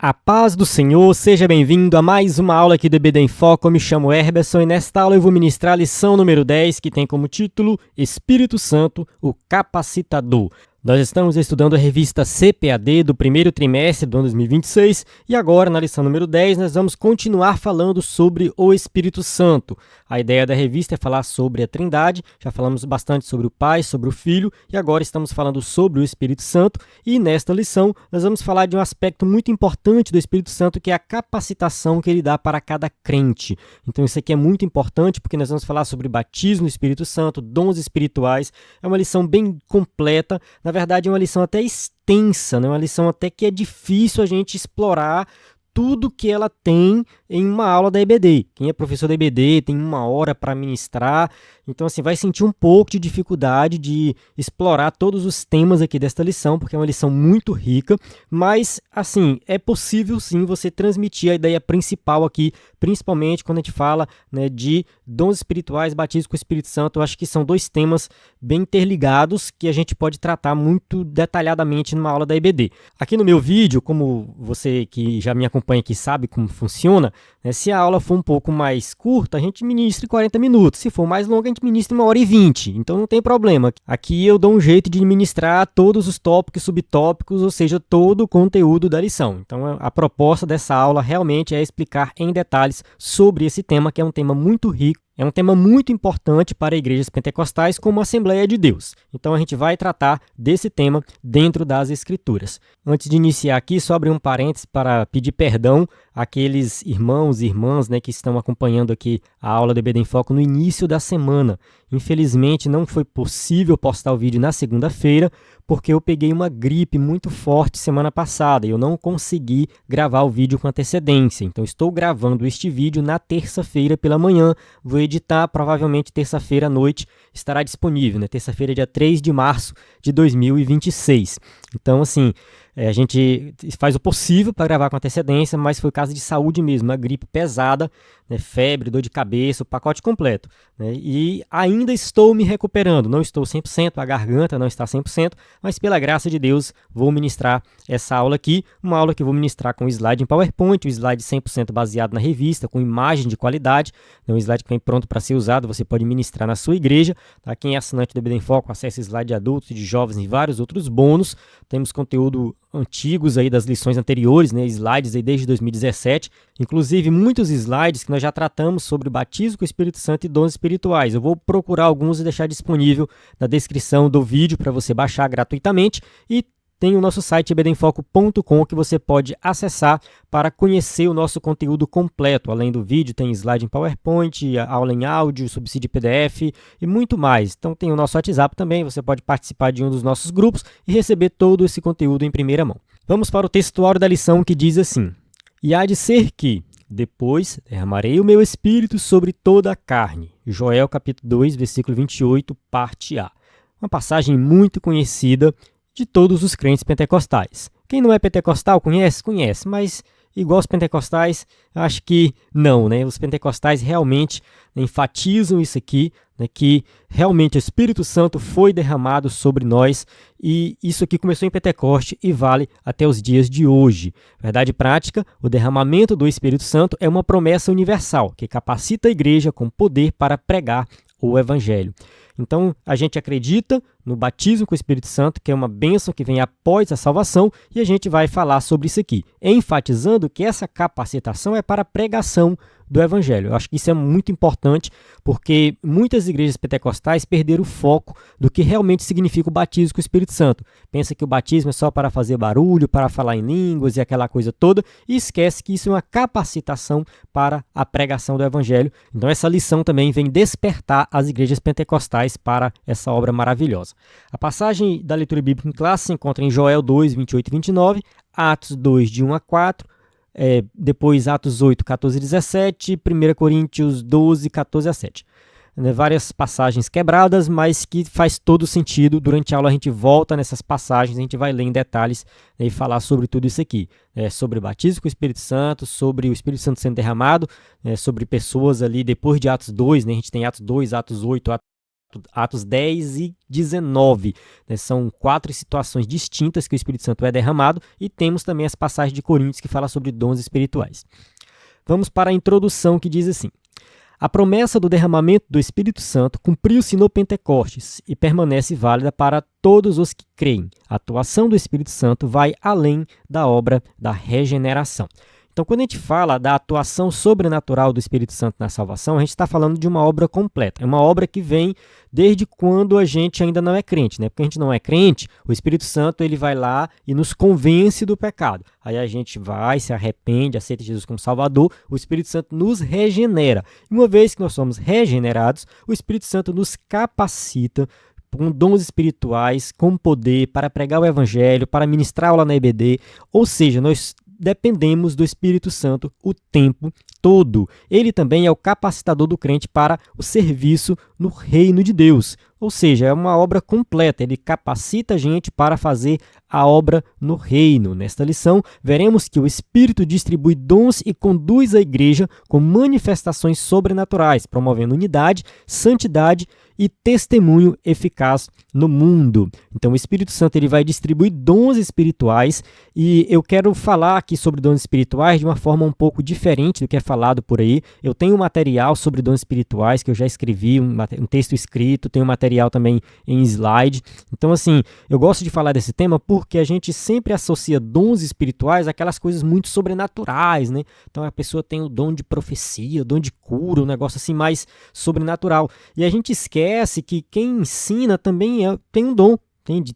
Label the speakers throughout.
Speaker 1: A paz do Senhor, seja bem-vindo a mais uma aula aqui do EBD em Foco. Eu me chamo Herberson e nesta aula eu vou ministrar a lição número 10, que tem como título Espírito Santo, o Capacitador. Nós estamos estudando a revista CPAD do primeiro trimestre do ano 2026 e agora, na lição número 10, nós vamos continuar falando sobre o Espírito Santo. A ideia da revista é falar sobre a Trindade, já falamos bastante sobre o Pai, sobre o Filho e agora estamos falando sobre o Espírito Santo e nesta lição nós vamos falar de um aspecto muito importante do Espírito Santo que é a capacitação que ele dá para cada crente. Então isso aqui é muito importante porque nós vamos falar sobre batismo no Espírito Santo, dons espirituais, é uma lição bem completa. Na verdade, é uma lição até extensa, né? Uma lição até que é difícil a gente explorar tudo que ela tem em uma aula da EBD. Quem é professor da EBD tem uma hora para ministrar, então assim, vai sentir um pouco de dificuldade de explorar todos os temas aqui desta lição, porque é uma lição muito rica, mas assim, é possível sim você transmitir a ideia principal aqui, principalmente quando a gente fala, né, de dons espirituais, batismo com o Espírito Santo. Eu acho que são dois temas bem interligados que a gente pode tratar muito detalhadamente numa aula da EBD. Aqui no meu vídeo, como você que já me acompanha aqui sabe como funciona, né, se a aula for um pouco mais curta, a gente ministra em 40 minutos. Se for mais longa, a gente ministra em 1h20. Então não tem problema. Aqui eu dou um jeito de ministrar todos os tópicos e subtópicos, ou seja, todo o conteúdo da lição. Então a proposta dessa aula realmente é explicar em detalhes sobre esse tema, que é um tema muito rico. É um tema muito importante para igrejas pentecostais como a Assembleia de Deus. Então a gente vai tratar desse tema dentro das Escrituras. Antes de iniciar aqui, só abrir um parênteses para pedir perdão àqueles irmãos e irmãs, né, que estão acompanhando aqui a aula do EBD em Foco no início da semana. Infelizmente não foi possível postar o vídeo na segunda-feira, porque eu peguei uma gripe muito forte semana passada e eu não consegui gravar o vídeo com antecedência. Então estou gravando este vídeo na terça-feira pela manhã, vou editar, provavelmente terça-feira à noite estará disponível, né? Terça-feira, dia 3 de março de 2026. Então, assim, a gente faz o possível para gravar com antecedência, mas foi caso de saúde mesmo, uma gripe pesada, né? Febre, dor de cabeça, o pacote completo, né? E ainda estou me recuperando, não estou 100%, a garganta não está 100%, mas pela graça de Deus vou ministrar essa aula aqui, uma aula que eu vou ministrar com slide em PowerPoint, um slide 100% baseado na revista, com imagem de qualidade, um slide que vem pronto para ser usado, você pode ministrar na sua igreja, tá? Quem é assinante do EBD em Foco, acessa slide de adultos, de jovens e vários outros bônus, temos conteúdo antigos aí das lições anteriores, né, slides aí desde 2017, inclusive muitos slides que nós já tratamos sobre batismo com o Espírito Santo e dons espirituais. Eu vou procurar alguns e deixar disponível na descrição do vídeo para você baixar gratuitamente e tem o nosso site ebdenfoco.com que você pode acessar para conhecer o nosso conteúdo completo. Além do vídeo, tem slide em PowerPoint, aula em áudio, subsídio PDF e muito mais. Então tem o nosso WhatsApp também, você pode participar de um dos nossos grupos e receber todo esse conteúdo em primeira mão. Vamos para o textuário da lição que diz assim: E há de ser que, depois, derramarei o meu espírito sobre toda a carne. Joel capítulo 2, versículo 28, parte A. Uma passagem muito conhecida de todos os crentes pentecostais. Quem não é pentecostal conhece? Conhece, mas igual os pentecostais, acho que não, né? Os pentecostais realmente enfatizam isso aqui, né? Que realmente o Espírito Santo foi derramado sobre nós e isso aqui começou em Pentecoste e vale até os dias de hoje. Verdade prática, o derramamento do Espírito Santo é uma promessa universal que capacita a igreja com poder para pregar o Evangelho. Então, a gente acredita no batismo com o Espírito Santo, que é uma bênção que vem após a salvação, e a gente vai falar sobre isso aqui, enfatizando que essa capacitação é para a pregação do Evangelho. Eu acho que isso é muito importante, porque muitas igrejas pentecostais perderam o foco do que realmente significa o batismo com o Espírito Santo. Pensa que o batismo é só para fazer barulho, para falar em línguas e aquela coisa toda, e esquece que isso é uma capacitação para a pregação do Evangelho. Então essa lição também vem despertar as igrejas pentecostais para essa obra maravilhosa. A passagem da leitura bíblica em classe se encontra em Joel 2, 28 e 29, Atos 2, de 1 a 4, depois Atos 8, 14 e 17, 1 Coríntios 12, 14 a 7. Várias passagens quebradas, mas que faz todo sentido. Durante a aula a gente volta nessas passagens, a gente vai ler em detalhes, né, e falar sobre tudo isso aqui. Sobre batismo com o Espírito Santo, sobre o Espírito Santo sendo derramado, sobre pessoas ali depois de Atos 2, né, a gente tem Atos 2, Atos 8, Atos Atos 10 e 19. Né? São 4 situações distintas que o Espírito Santo é derramado, e temos também as passagens de Coríntios que falam sobre dons espirituais. Vamos para a introdução, que diz assim: a promessa do derramamento do Espírito Santo cumpriu-se no Pentecostes e permanece válida para todos os que creem. A atuação do Espírito Santo vai além da obra da regeneração. Então, quando a gente fala da atuação sobrenatural do Espírito Santo na salvação, a gente está falando de uma obra completa. É uma obra que vem desde quando a gente ainda não é crente, né? Porque a gente não é crente, o Espírito Santo ele vai lá e nos convence do pecado. Aí a gente vai, se arrepende, aceita Jesus como Salvador, o Espírito Santo nos regenera. E uma vez que nós somos regenerados, o Espírito Santo nos capacita com dons espirituais, com poder para pregar o Evangelho, para ministrar aula na EBD, ou seja, nós dependemos do Espírito Santo o tempo todo. Ele também é o capacitador do crente para o serviço no reino de Deus. Ou seja, é uma obra completa. Ele capacita a gente para fazer a obra no reino. Nesta lição, veremos que o Espírito distribui dons e conduz a igreja com manifestações sobrenaturais, promovendo unidade, santidade e testemunho eficaz no mundo. Então, o Espírito Santo ele vai distribuir dons espirituais, e eu quero falar aqui sobre dons espirituais de uma forma um pouco diferente do que é falado por aí. Eu tenho um material sobre dons espirituais que eu já escrevi, um texto escrito, tenho material também em slide. Então, assim, eu gosto de falar desse tema porque a gente sempre associa dons espirituais àquelas coisas muito sobrenaturais, né? Então, a pessoa tem o dom de profecia, o dom de cura, um negócio assim mais sobrenatural. E a gente esquece que quem ensina também tem um dom.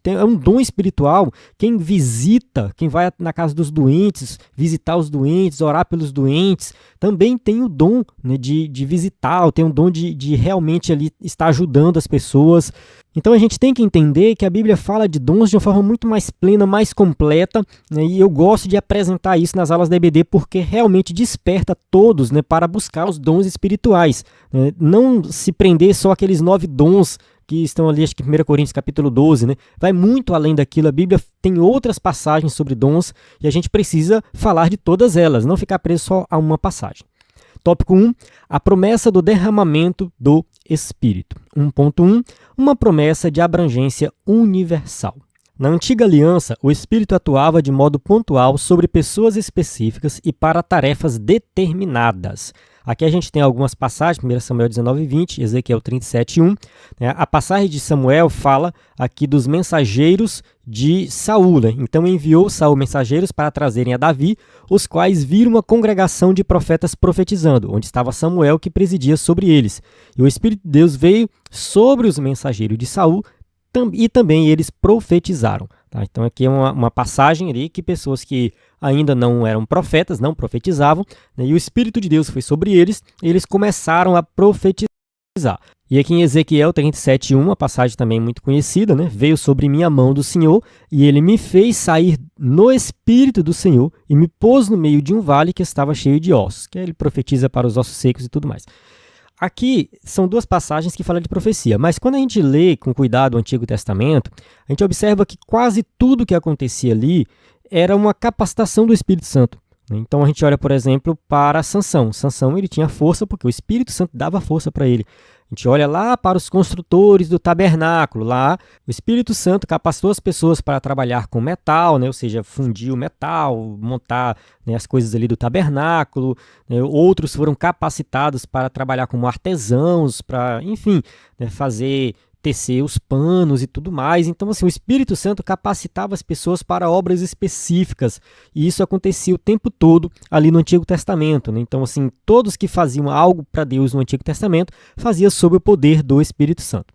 Speaker 1: É um dom espiritual. Quem visita, quem vai na casa dos doentes, visitar os doentes, orar pelos doentes, também tem o dom, né, de visitar, tem o dom de realmente ali estar ajudando as pessoas. Então a gente tem que entender que a Bíblia fala de dons de uma forma muito mais plena, mais completa, né, e eu gosto de apresentar isso nas aulas da EBD porque realmente desperta todos, né, para buscar os dons espirituais. Né, não se prender só àqueles 9 dons que estão ali, acho que em 1 Coríntios capítulo 12, né? Vai muito além daquilo. A Bíblia tem outras passagens sobre dons e a gente precisa falar de todas elas, não ficar preso só a uma passagem. Tópico 1, a promessa do derramamento do Espírito. 1.1, uma promessa de abrangência universal. Na antiga aliança, o Espírito atuava de modo pontual sobre pessoas específicas e para tarefas determinadas. Aqui a gente tem algumas passagens, 1 Samuel 19:20, Ezequiel 37:1. Né? A passagem de Samuel fala aqui dos mensageiros de Saul. Né? Então enviou Saul mensageiros para trazerem a Davi, os quais viram uma congregação de profetas profetizando, onde estava Samuel que presidia sobre eles. E o Espírito de Deus veio sobre os mensageiros de Saul, e também eles profetizaram. Tá? Então aqui é uma passagem ali que pessoas que ainda não eram profetas, não profetizavam, né? E o Espírito de Deus foi sobre eles, e eles começaram a profetizar. E aqui em Ezequiel 37:1, uma passagem também muito conhecida, né? Veio sobre mim a mão do Senhor, e ele me fez sair no Espírito do Senhor, e me pôs no meio de um vale que estava cheio de ossos, que ele profetiza para os ossos secos e tudo mais. Aqui são 2 passagens que falam de profecia, mas quando a gente lê com cuidado o Antigo Testamento, a gente observa que quase tudo que acontecia ali era uma capacitação do Espírito Santo. Então a gente olha, por exemplo, para Sansão. Sansão ele tinha força porque o Espírito Santo dava força para ele. A gente olha lá para os construtores do tabernáculo. Lá o Espírito Santo capacitou as pessoas para trabalhar com metal, né? Ou seja, fundir o metal, montar, né, as coisas ali do tabernáculo. Né? Outros foram capacitados para trabalhar como artesãos, para, enfim, né, tecer os panos e tudo mais. Então, assim, o Espírito Santo capacitava as pessoas para obras específicas, e isso acontecia o tempo todo ali no Antigo Testamento, né? Então, assim, todos que faziam algo para Deus no Antigo Testamento faziam sob o poder do Espírito Santo.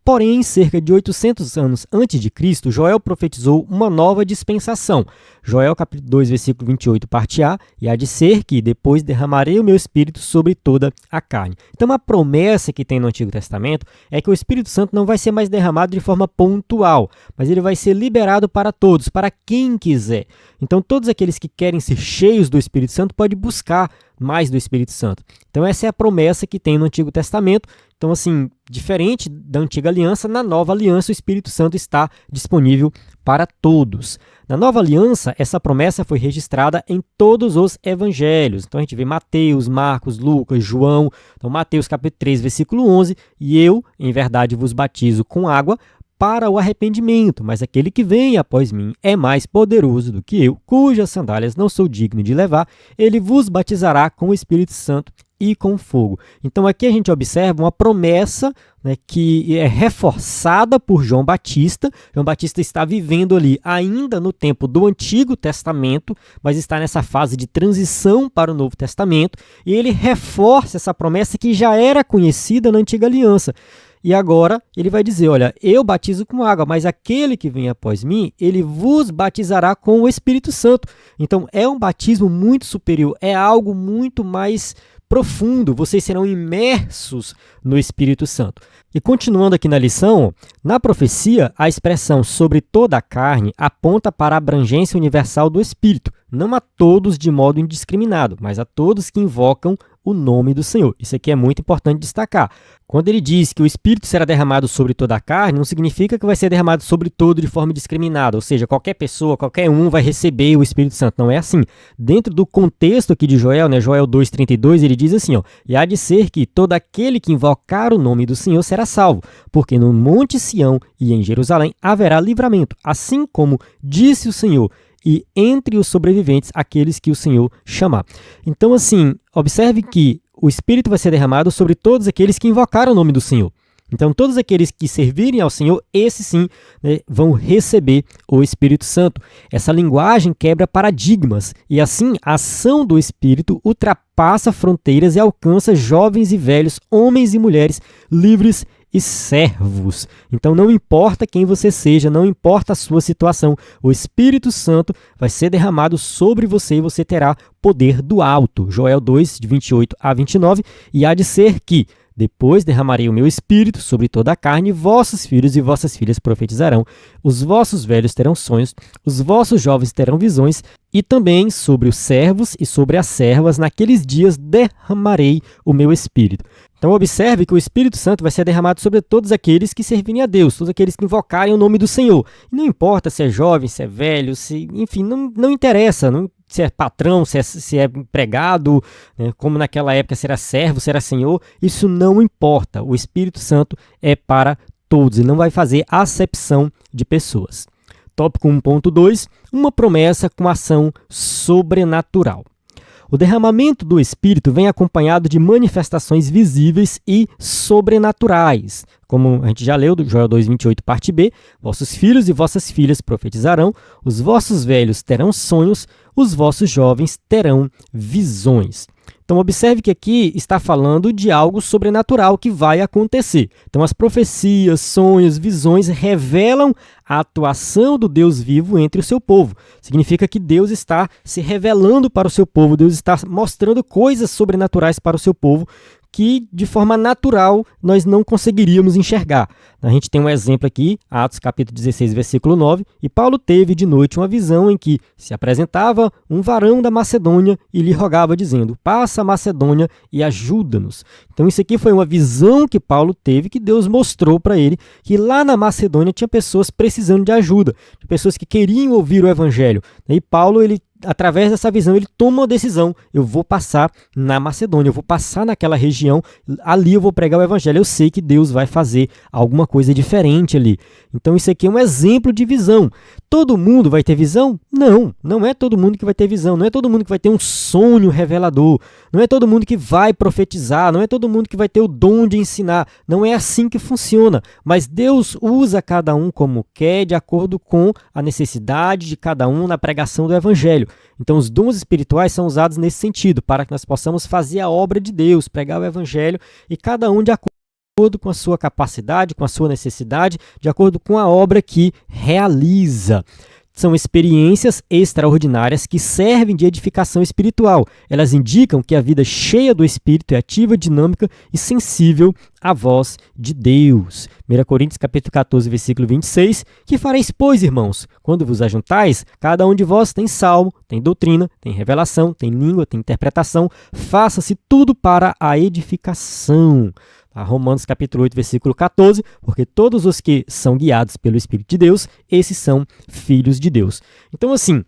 Speaker 1: Porém, cerca de 800 anos antes de Cristo, Joel profetizou uma nova dispensação. Joel capítulo 2, versículo 28, parte A, e há de ser que depois derramarei o meu Espírito sobre toda a carne. Então, a promessa que tem no Antigo Testamento é que o Espírito Santo não vai ser mais derramado de forma pontual, mas ele vai ser liberado para todos, para quem quiser. Então, todos aqueles que querem ser cheios do Espírito Santo podem buscar mais do Espírito Santo. Então, essa é a promessa que tem no Antigo Testamento. Então, assim, Diferente da antiga aliança, na nova aliança o Espírito Santo está disponível para todos. Na nova aliança, essa promessa foi registrada em todos os evangelhos. Então a gente vê Mateus, Marcos, Lucas, João. Então Mateus capítulo 3, versículo 11, e eu, em verdade, vos batizo com água para o arrependimento, mas aquele que vem após mim é mais poderoso do que eu, cujas sandálias não sou digno de levar, ele vos batizará com o Espírito Santo e com fogo. Então aqui a gente observa uma promessa, né, que é reforçada por João Batista. João Batista está vivendo ali ainda no tempo do Antigo Testamento, mas está nessa fase de transição para o Novo Testamento, e ele reforça essa promessa que já era conhecida na Antiga Aliança. E agora ele vai dizer, olha, eu batizo com água, mas aquele que vem após mim, ele vos batizará com o Espírito Santo. Então é um batismo muito superior, é algo muito mais profundo, vocês serão imersos no Espírito Santo. E continuando aqui na lição, na profecia, a expressão sobre toda a carne aponta para a abrangência universal do Espírito, não a todos de modo indiscriminado, mas a todos que invocam o nome do Senhor. Isso aqui é muito importante destacar. Quando ele diz que o Espírito será derramado sobre toda a carne, não significa que vai ser derramado sobre todo de forma indiscriminada, ou seja, qualquer pessoa, qualquer um vai receber o Espírito Santo. Não é assim. Dentro do contexto aqui de Joel, né, Joel 2,32, ele diz assim, ó, e há de ser que todo aquele que invocar o nome do Senhor será salvo, porque no Monte Sião e em Jerusalém haverá livramento, assim como disse o Senhor, e entre os sobreviventes, aqueles que o Senhor chamar. Então, assim, observe que o Espírito vai ser derramado sobre todos aqueles que invocaram o nome do Senhor. Então, todos aqueles que servirem ao Senhor, esses sim, né, vão receber o Espírito Santo. Essa linguagem quebra paradigmas e, assim, a ação do Espírito ultrapassa fronteiras e alcança jovens e velhos, homens e mulheres, livres e servos. Então não importa quem você seja, não importa a sua situação, o Espírito Santo vai ser derramado sobre você e você terá poder do alto. Joel 2, de 28 a 29, e há de ser que depois derramarei o meu Espírito sobre toda a carne, vossos filhos e vossas filhas profetizarão, os vossos velhos terão sonhos, os vossos jovens terão visões, e também sobre os servos e sobre as servas, naqueles dias derramarei o meu Espírito. Então observe que o Espírito Santo vai ser derramado sobre todos aqueles que servirem a Deus, todos aqueles que invocarem o nome do Senhor. E não importa se é jovem, se é velho, enfim, não interessa, se é patrão, se é empregado, né, como naquela época se era servo, se era senhor, isso não importa. O Espírito Santo é para todos e não vai fazer acepção de pessoas. Tópico 1.2, uma promessa com ação sobrenatural. O derramamento do Espírito vem acompanhado de manifestações visíveis e sobrenaturais. Como a gente já leu do Joel 2,28, parte B, vossos filhos e vossas filhas profetizarão, os vossos velhos terão sonhos, os vossos jovens terão visões. Então, observe que aqui está falando de algo sobrenatural que vai acontecer. Então, as profecias, sonhos, visões revelam a atuação do Deus vivo entre o seu povo. Significa que Deus está se revelando para o seu povo, Deus está mostrando coisas sobrenaturais para o seu povo que, de forma natural, nós não conseguiríamos enxergar. A gente tem um exemplo aqui, Atos capítulo 16, versículo 9, e Paulo teve de noite uma visão em que se apresentava um varão da Macedônia e lhe rogava, dizendo, passa a Macedônia e ajuda-nos. Então isso aqui foi uma visão que Paulo teve, que Deus mostrou para ele, que lá na Macedônia tinha pessoas precisando de ajuda, de pessoas que queriam ouvir o evangelho. E Paulo, através dessa visão, ele toma uma decisão, eu vou passar na Macedônia, eu vou passar naquela região, ali eu vou pregar o evangelho, eu sei que Deus vai fazer alguma coisa diferente ali. Então isso aqui é um exemplo de visão. Todo mundo vai ter visão? Não, não é todo mundo que vai ter visão, não é todo mundo que vai ter um sonho revelador, não é todo mundo que vai profetizar, não é todo mundo que vai ter o dom de ensinar, não é assim que funciona, mas Deus usa cada um como quer, de acordo com a necessidade de cada um na pregação do evangelho. Então os dons espirituais são usados nesse sentido, para que nós possamos fazer a obra de Deus, pregar o evangelho, e cada um de acordo com a sua capacidade, com a sua necessidade, de acordo com a obra que realiza. São experiências extraordinárias que servem de edificação espiritual. Elas indicam que a vida cheia do Espírito é ativa, dinâmica e sensível à voz de Deus. 1 Coríntios capítulo 14, versículo 26, que fareis, pois, irmãos, quando vos ajuntais, cada um de vós tem salmo, tem doutrina, tem revelação, tem língua, tem interpretação, faça-se tudo para a edificação. Tá? Romanos capítulo 8, versículo 14, porque todos os que são guiados pelo Espírito de Deus, esses são filhos de Deus. Então, assim,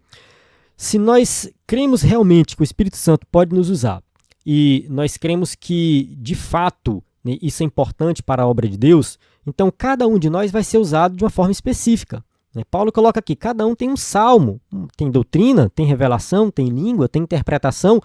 Speaker 1: se nós cremos realmente que o Espírito Santo pode nos usar, e nós cremos que, de fato, né, isso é importante para a obra de Deus, então cada um de nós vai ser usado de uma forma específica. Né? Paulo coloca aqui, cada um tem um salmo, tem doutrina, tem revelação, tem língua, tem interpretação.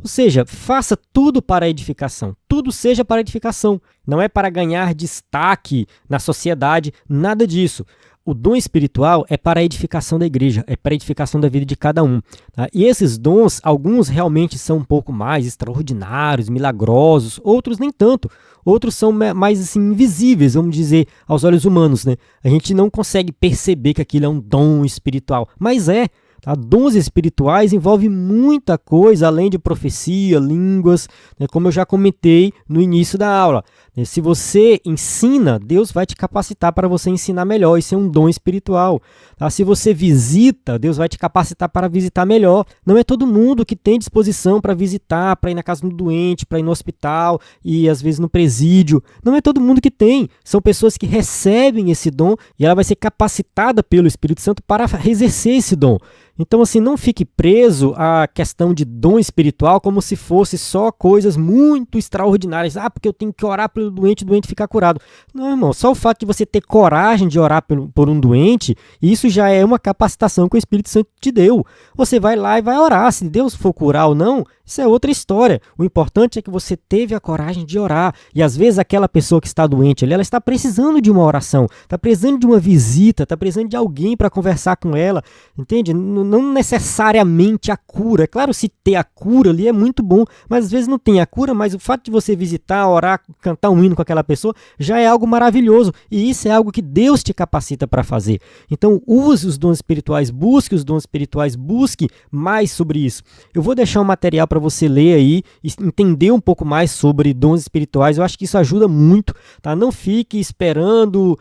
Speaker 1: Ou seja, faça tudo para a edificação, tudo seja para a edificação. Não é para ganhar destaque na sociedade, nada disso. O dom espiritual é para a edificação da igreja, é para a edificação da vida de cada um. Tá? E esses dons, alguns realmente são um pouco mais extraordinários, milagrosos, outros nem tanto. Outros são mais assim, invisíveis, vamos dizer, aos olhos humanos. Né? A gente não consegue perceber que aquilo é um dom espiritual, mas é. Tá? Dons espirituais envolvem muita coisa, além de profecia, línguas, né? Como eu já comentei no início da aula. Né? Se você ensina, Deus vai te capacitar para você ensinar melhor, isso é um dom espiritual. Tá? Se você visita, Deus vai te capacitar para visitar melhor. Não é todo mundo que tem disposição para visitar, para ir na casa do doente, para ir no hospital e às vezes no presídio. Não é todo mundo que tem. São pessoas que recebem esse dom e ela vai ser capacitada pelo Espírito Santo para exercer esse dom. Então, assim, não fique preso à questão de dom espiritual como se fosse só coisas muito extraordinárias. Ah, porque eu tenho que orar pelo doente, o doente ficar curado. Não, irmão, só o fato de você ter coragem de orar por um doente, isso já é uma capacitação que o Espírito Santo te deu. Você vai lá e vai orar. Se Deus for curar ou não, isso é outra história. O importante é que você teve a coragem de orar. E às vezes aquela pessoa que está doente ali, ela está precisando de uma oração, está precisando de uma visita, está precisando de alguém para conversar com ela, entende? Não necessariamente a cura. É claro, se ter a cura ali é muito bom, mas às vezes não tem a cura, mas o fato de você visitar, orar, cantar um hino com aquela pessoa já é algo maravilhoso. E isso é algo que Deus te capacita para fazer. Então, use os dons espirituais, busque os dons espirituais, busque mais sobre isso. Eu vou deixar um material para você ler aí e entender um pouco mais sobre dons espirituais. Eu acho que isso ajuda muito, tá? Não fique esperando,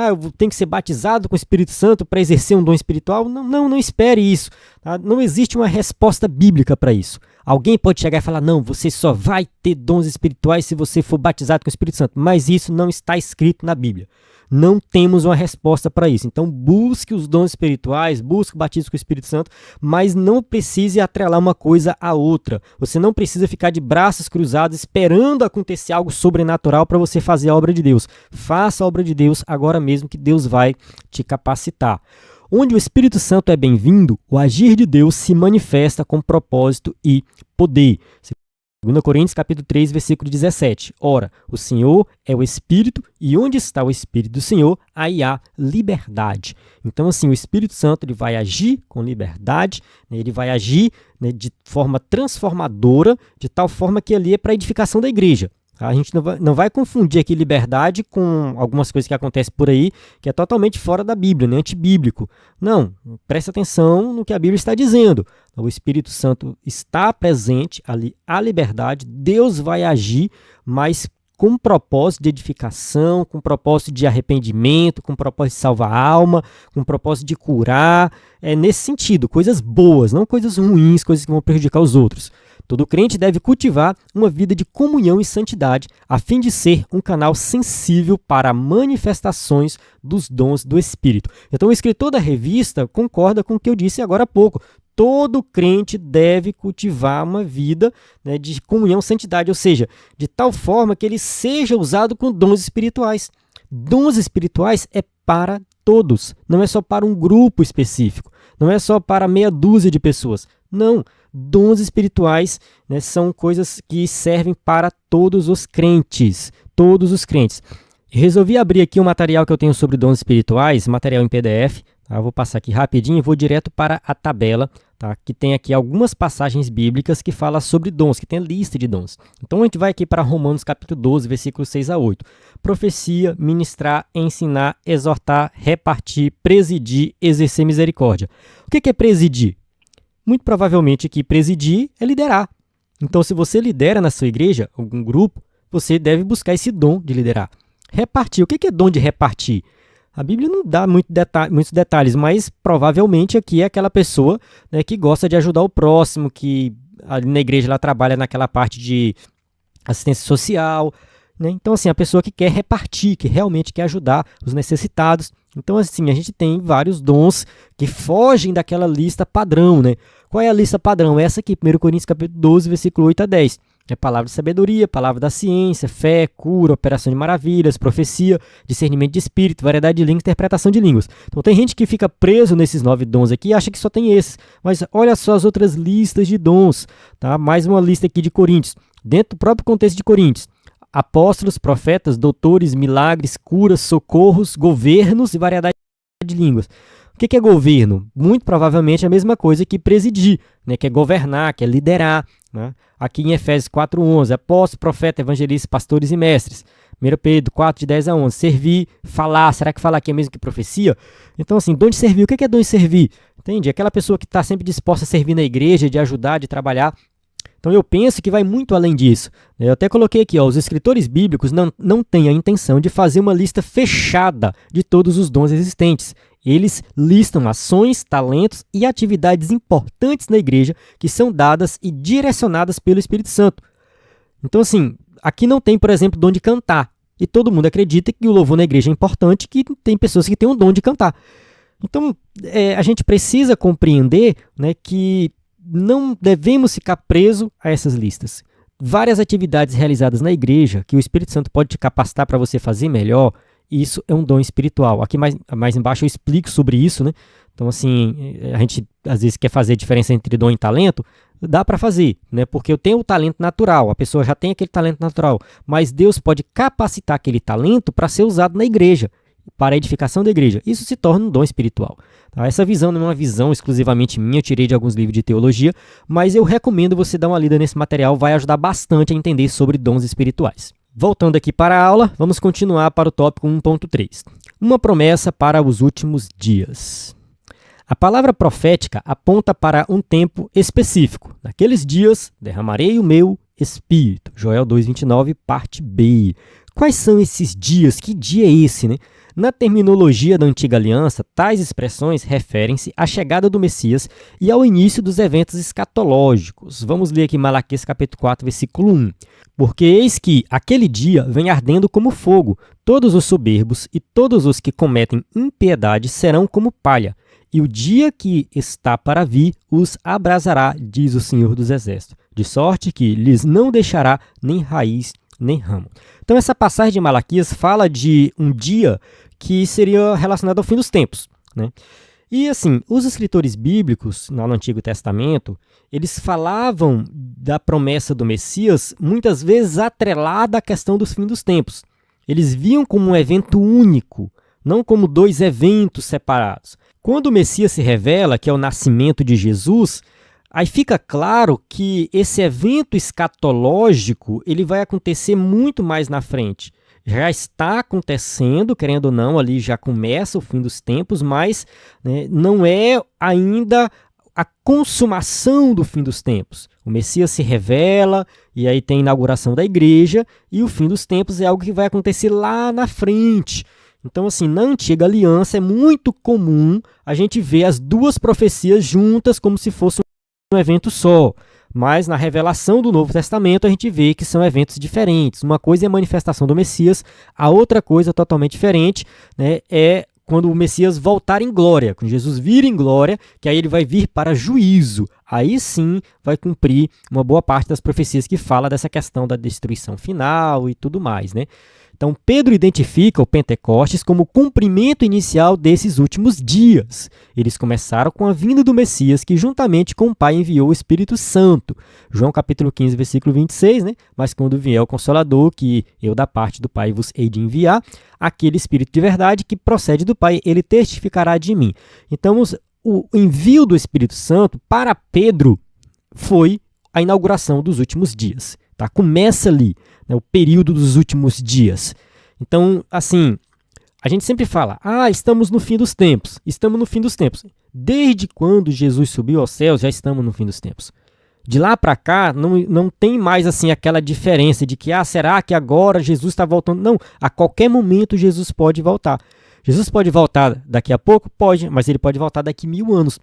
Speaker 1: eu tenho que ser batizado com o Espírito Santo para exercer um dom espiritual. Não espere isso. Tá? Não existe uma resposta bíblica para isso. Alguém pode chegar e falar, não, você só vai ter dons espirituais se você for batizado com o Espírito Santo. Mas isso não está escrito na Bíblia. Não temos uma resposta para isso. Então, busque os dons espirituais, busque o batismo com o Espírito Santo, mas não precise atrelar uma coisa à outra. Você não precisa ficar de braços cruzados esperando acontecer algo sobrenatural para você fazer a obra de Deus. Faça a obra de Deus agora mesmo que Deus vai te capacitar. Onde o Espírito Santo é bem-vindo, o agir de Deus se manifesta com propósito e poder. 2 Coríntios capítulo 3, versículo 17. Ora, o Senhor é o Espírito, e onde está o Espírito do Senhor, aí há liberdade. Então, assim, o Espírito Santo ele vai agir com liberdade, né, ele vai agir, né, de forma transformadora, de tal forma que ali é para a edificação da igreja. A gente não vai confundir aqui liberdade com algumas coisas que acontecem por aí, que é totalmente fora da Bíblia, né? Antibíblico. Não, preste atenção no que a Bíblia está dizendo. O Espírito Santo está presente ali, a liberdade, Deus vai agir, mas com propósito de edificação, com propósito de arrependimento, com propósito de salvar a alma, com propósito de curar. É nesse sentido, coisas boas, não coisas ruins, coisas que vão prejudicar os outros. Todo crente deve cultivar uma vida de comunhão e santidade, a fim de ser um canal sensível para manifestações dos dons do Espírito. Então, o escritor da revista concorda com o que eu disse agora há pouco. Todo crente deve cultivar uma vida, né, de comunhão e santidade, ou seja, de tal forma que ele seja usado com dons espirituais. Dons espirituais é para todos, não é só para um grupo específico, não é só para meia dúzia de pessoas. Não, dons espirituais, né, são coisas que servem para todos os crentes, todos os crentes. Resolvi abrir aqui um material que eu tenho sobre dons espirituais, material em PDF. Tá? Eu vou passar aqui rapidinho e vou direto para a tabela, tá? Que tem aqui algumas passagens bíblicas que falam sobre dons, que tem a lista de dons. Então a gente vai aqui para Romanos capítulo 12, versículos 6 a 8. Profecia, ministrar, ensinar, exortar, repartir, presidir, exercer misericórdia. O que é presidir? Muito provavelmente que presidir é liderar. Então, se você lidera na sua igreja, algum grupo, você deve buscar esse dom de liderar. Repartir. O que é dom de repartir? A Bíblia não dá muitos detalhes, mas provavelmente aqui é aquela pessoa, né, que gosta de ajudar o próximo, que ali na igreja ela trabalha naquela parte de assistência social. né? Então, assim, a pessoa que quer repartir, que realmente quer ajudar os necessitados. Então, assim, a gente tem vários dons que fogem daquela lista padrão, né? Qual é a lista padrão? Essa aqui, 1 Coríntios capítulo 12, versículo 8 a 10. É palavra de sabedoria, palavra da ciência, fé, cura, operação de maravilhas, profecia, discernimento de espírito, variedade de línguas, interpretação de línguas. Então tem gente que fica preso nesses 9 dons aqui e acha que só tem esses. Mas olha só as outras listas de dons, tá? Mais uma lista aqui de Coríntios. Dentro do próprio contexto de Coríntios. Apóstolos, profetas, doutores, milagres, curas, socorros, governos e variedade de línguas. O que é governo? Muito provavelmente a mesma coisa que presidir, né? Que é governar, que é liderar, né? Aqui em Efésios 4:11, apóstolos, profetas, evangelistas, pastores e mestres. 1 Pedro 4, de 10 a 11, servir, falar, será que falar aqui é mesmo que profecia? Então, assim, dom de servir, o que é dom de servir? Entende? Aquela pessoa que está sempre disposta a servir na igreja, de ajudar, de trabalhar. Então, eu penso que vai muito além disso. Eu até coloquei aqui, ó, os escritores bíblicos não têm a intenção de fazer uma lista fechada de todos os dons existentes. Eles listam ações, talentos e atividades importantes na igreja que são dadas e direcionadas pelo Espírito Santo. Então, assim, aqui não tem, por exemplo, dom de cantar. E todo mundo acredita que o louvor na igreja é importante, que tem pessoas que têm o dom de cantar. Então, a gente precisa compreender, né, que não devemos ficar presos a essas listas. Várias atividades realizadas na igreja que o Espírito Santo pode te capacitar para você fazer melhor, isso é um dom espiritual. Aqui mais embaixo eu explico sobre isso, né? Então, assim, a gente às vezes quer fazer a diferença entre dom e talento, dá para fazer, né? Porque eu tenho o talento natural, a pessoa já tem aquele talento natural, mas Deus pode capacitar aquele talento para ser usado na igreja, para a edificação da igreja. Isso se torna um dom espiritual. Tá? Essa visão não é uma visão exclusivamente minha, eu tirei de alguns livros de teologia, mas eu recomendo você dar uma lida nesse material, vai ajudar bastante a entender sobre dons espirituais. Voltando aqui para a aula, vamos continuar para o tópico 1.3. Uma promessa para os últimos dias. A palavra profética aponta para um tempo específico. Naqueles dias, derramarei o meu espírito. Joel 2,29, parte B. Quais são esses dias? Que dia é esse, né? Na terminologia da Antiga Aliança, tais expressões referem-se à chegada do Messias e ao início dos eventos escatológicos. Vamos ler aqui Malaquias capítulo 4, versículo 1. Porque eis que aquele dia vem ardendo como fogo, todos os soberbos e todos os que cometem impiedade serão como palha, e o dia que está para vir os abrasará, diz o Senhor dos Exércitos, de sorte que lhes não deixará nem raiz nem ramo. Então essa passagem de Malaquias fala de um dia que seria relacionado ao fim dos tempos, né? E assim, os escritores bíblicos no Antigo Testamento, eles falavam da promessa do Messias muitas vezes atrelada à questão dos fins dos tempos. Eles viam como um evento único, não como dois eventos separados. Quando o Messias se revela, que é o nascimento de Jesus, aí fica claro que esse evento escatológico ele vai acontecer muito mais na frente. Já está acontecendo, querendo ou não, ali já começa o fim dos tempos, mas né, não é ainda a consumação do fim dos tempos. O Messias se revela, e aí tem a inauguração da igreja, e o fim dos tempos é algo que vai acontecer lá na frente. Então, assim, na Antiga Aliança é muito comum a gente ver as duas profecias juntas como se fosse um evento só. Mas na revelação do Novo Testamento a gente vê que são eventos diferentes. Uma coisa é a manifestação do Messias, a outra coisa totalmente diferente, né, é quando o Messias voltar em glória, quando Jesus vir em glória, que aí ele vai vir para juízo. Aí sim vai cumprir uma boa parte das profecias que fala dessa questão da destruição final e tudo mais, né? Então, Pedro identifica o Pentecostes como o cumprimento inicial desses últimos dias. Eles começaram com a vinda do Messias, que juntamente com o Pai enviou o Espírito Santo. João capítulo 15, versículo 26, né? Mas quando vier o Consolador, que eu da parte do Pai vos hei de enviar, aquele Espírito de verdade que procede do Pai, ele testificará de mim. Então, o envio do Espírito Santo para Pedro foi a inauguração dos últimos dias. Tá? Começa ali, né, o período dos últimos dias. Então, assim, a gente sempre fala, estamos no fim dos tempos, estamos no fim dos tempos. Desde quando Jesus subiu aos céus, já estamos no fim dos tempos. De lá para cá, não tem mais assim aquela diferença de que, será que agora Jesus está voltando? Não, a qualquer momento Jesus pode voltar. Jesus pode voltar daqui a pouco? Pode, mas ele pode voltar daqui 1000 anos.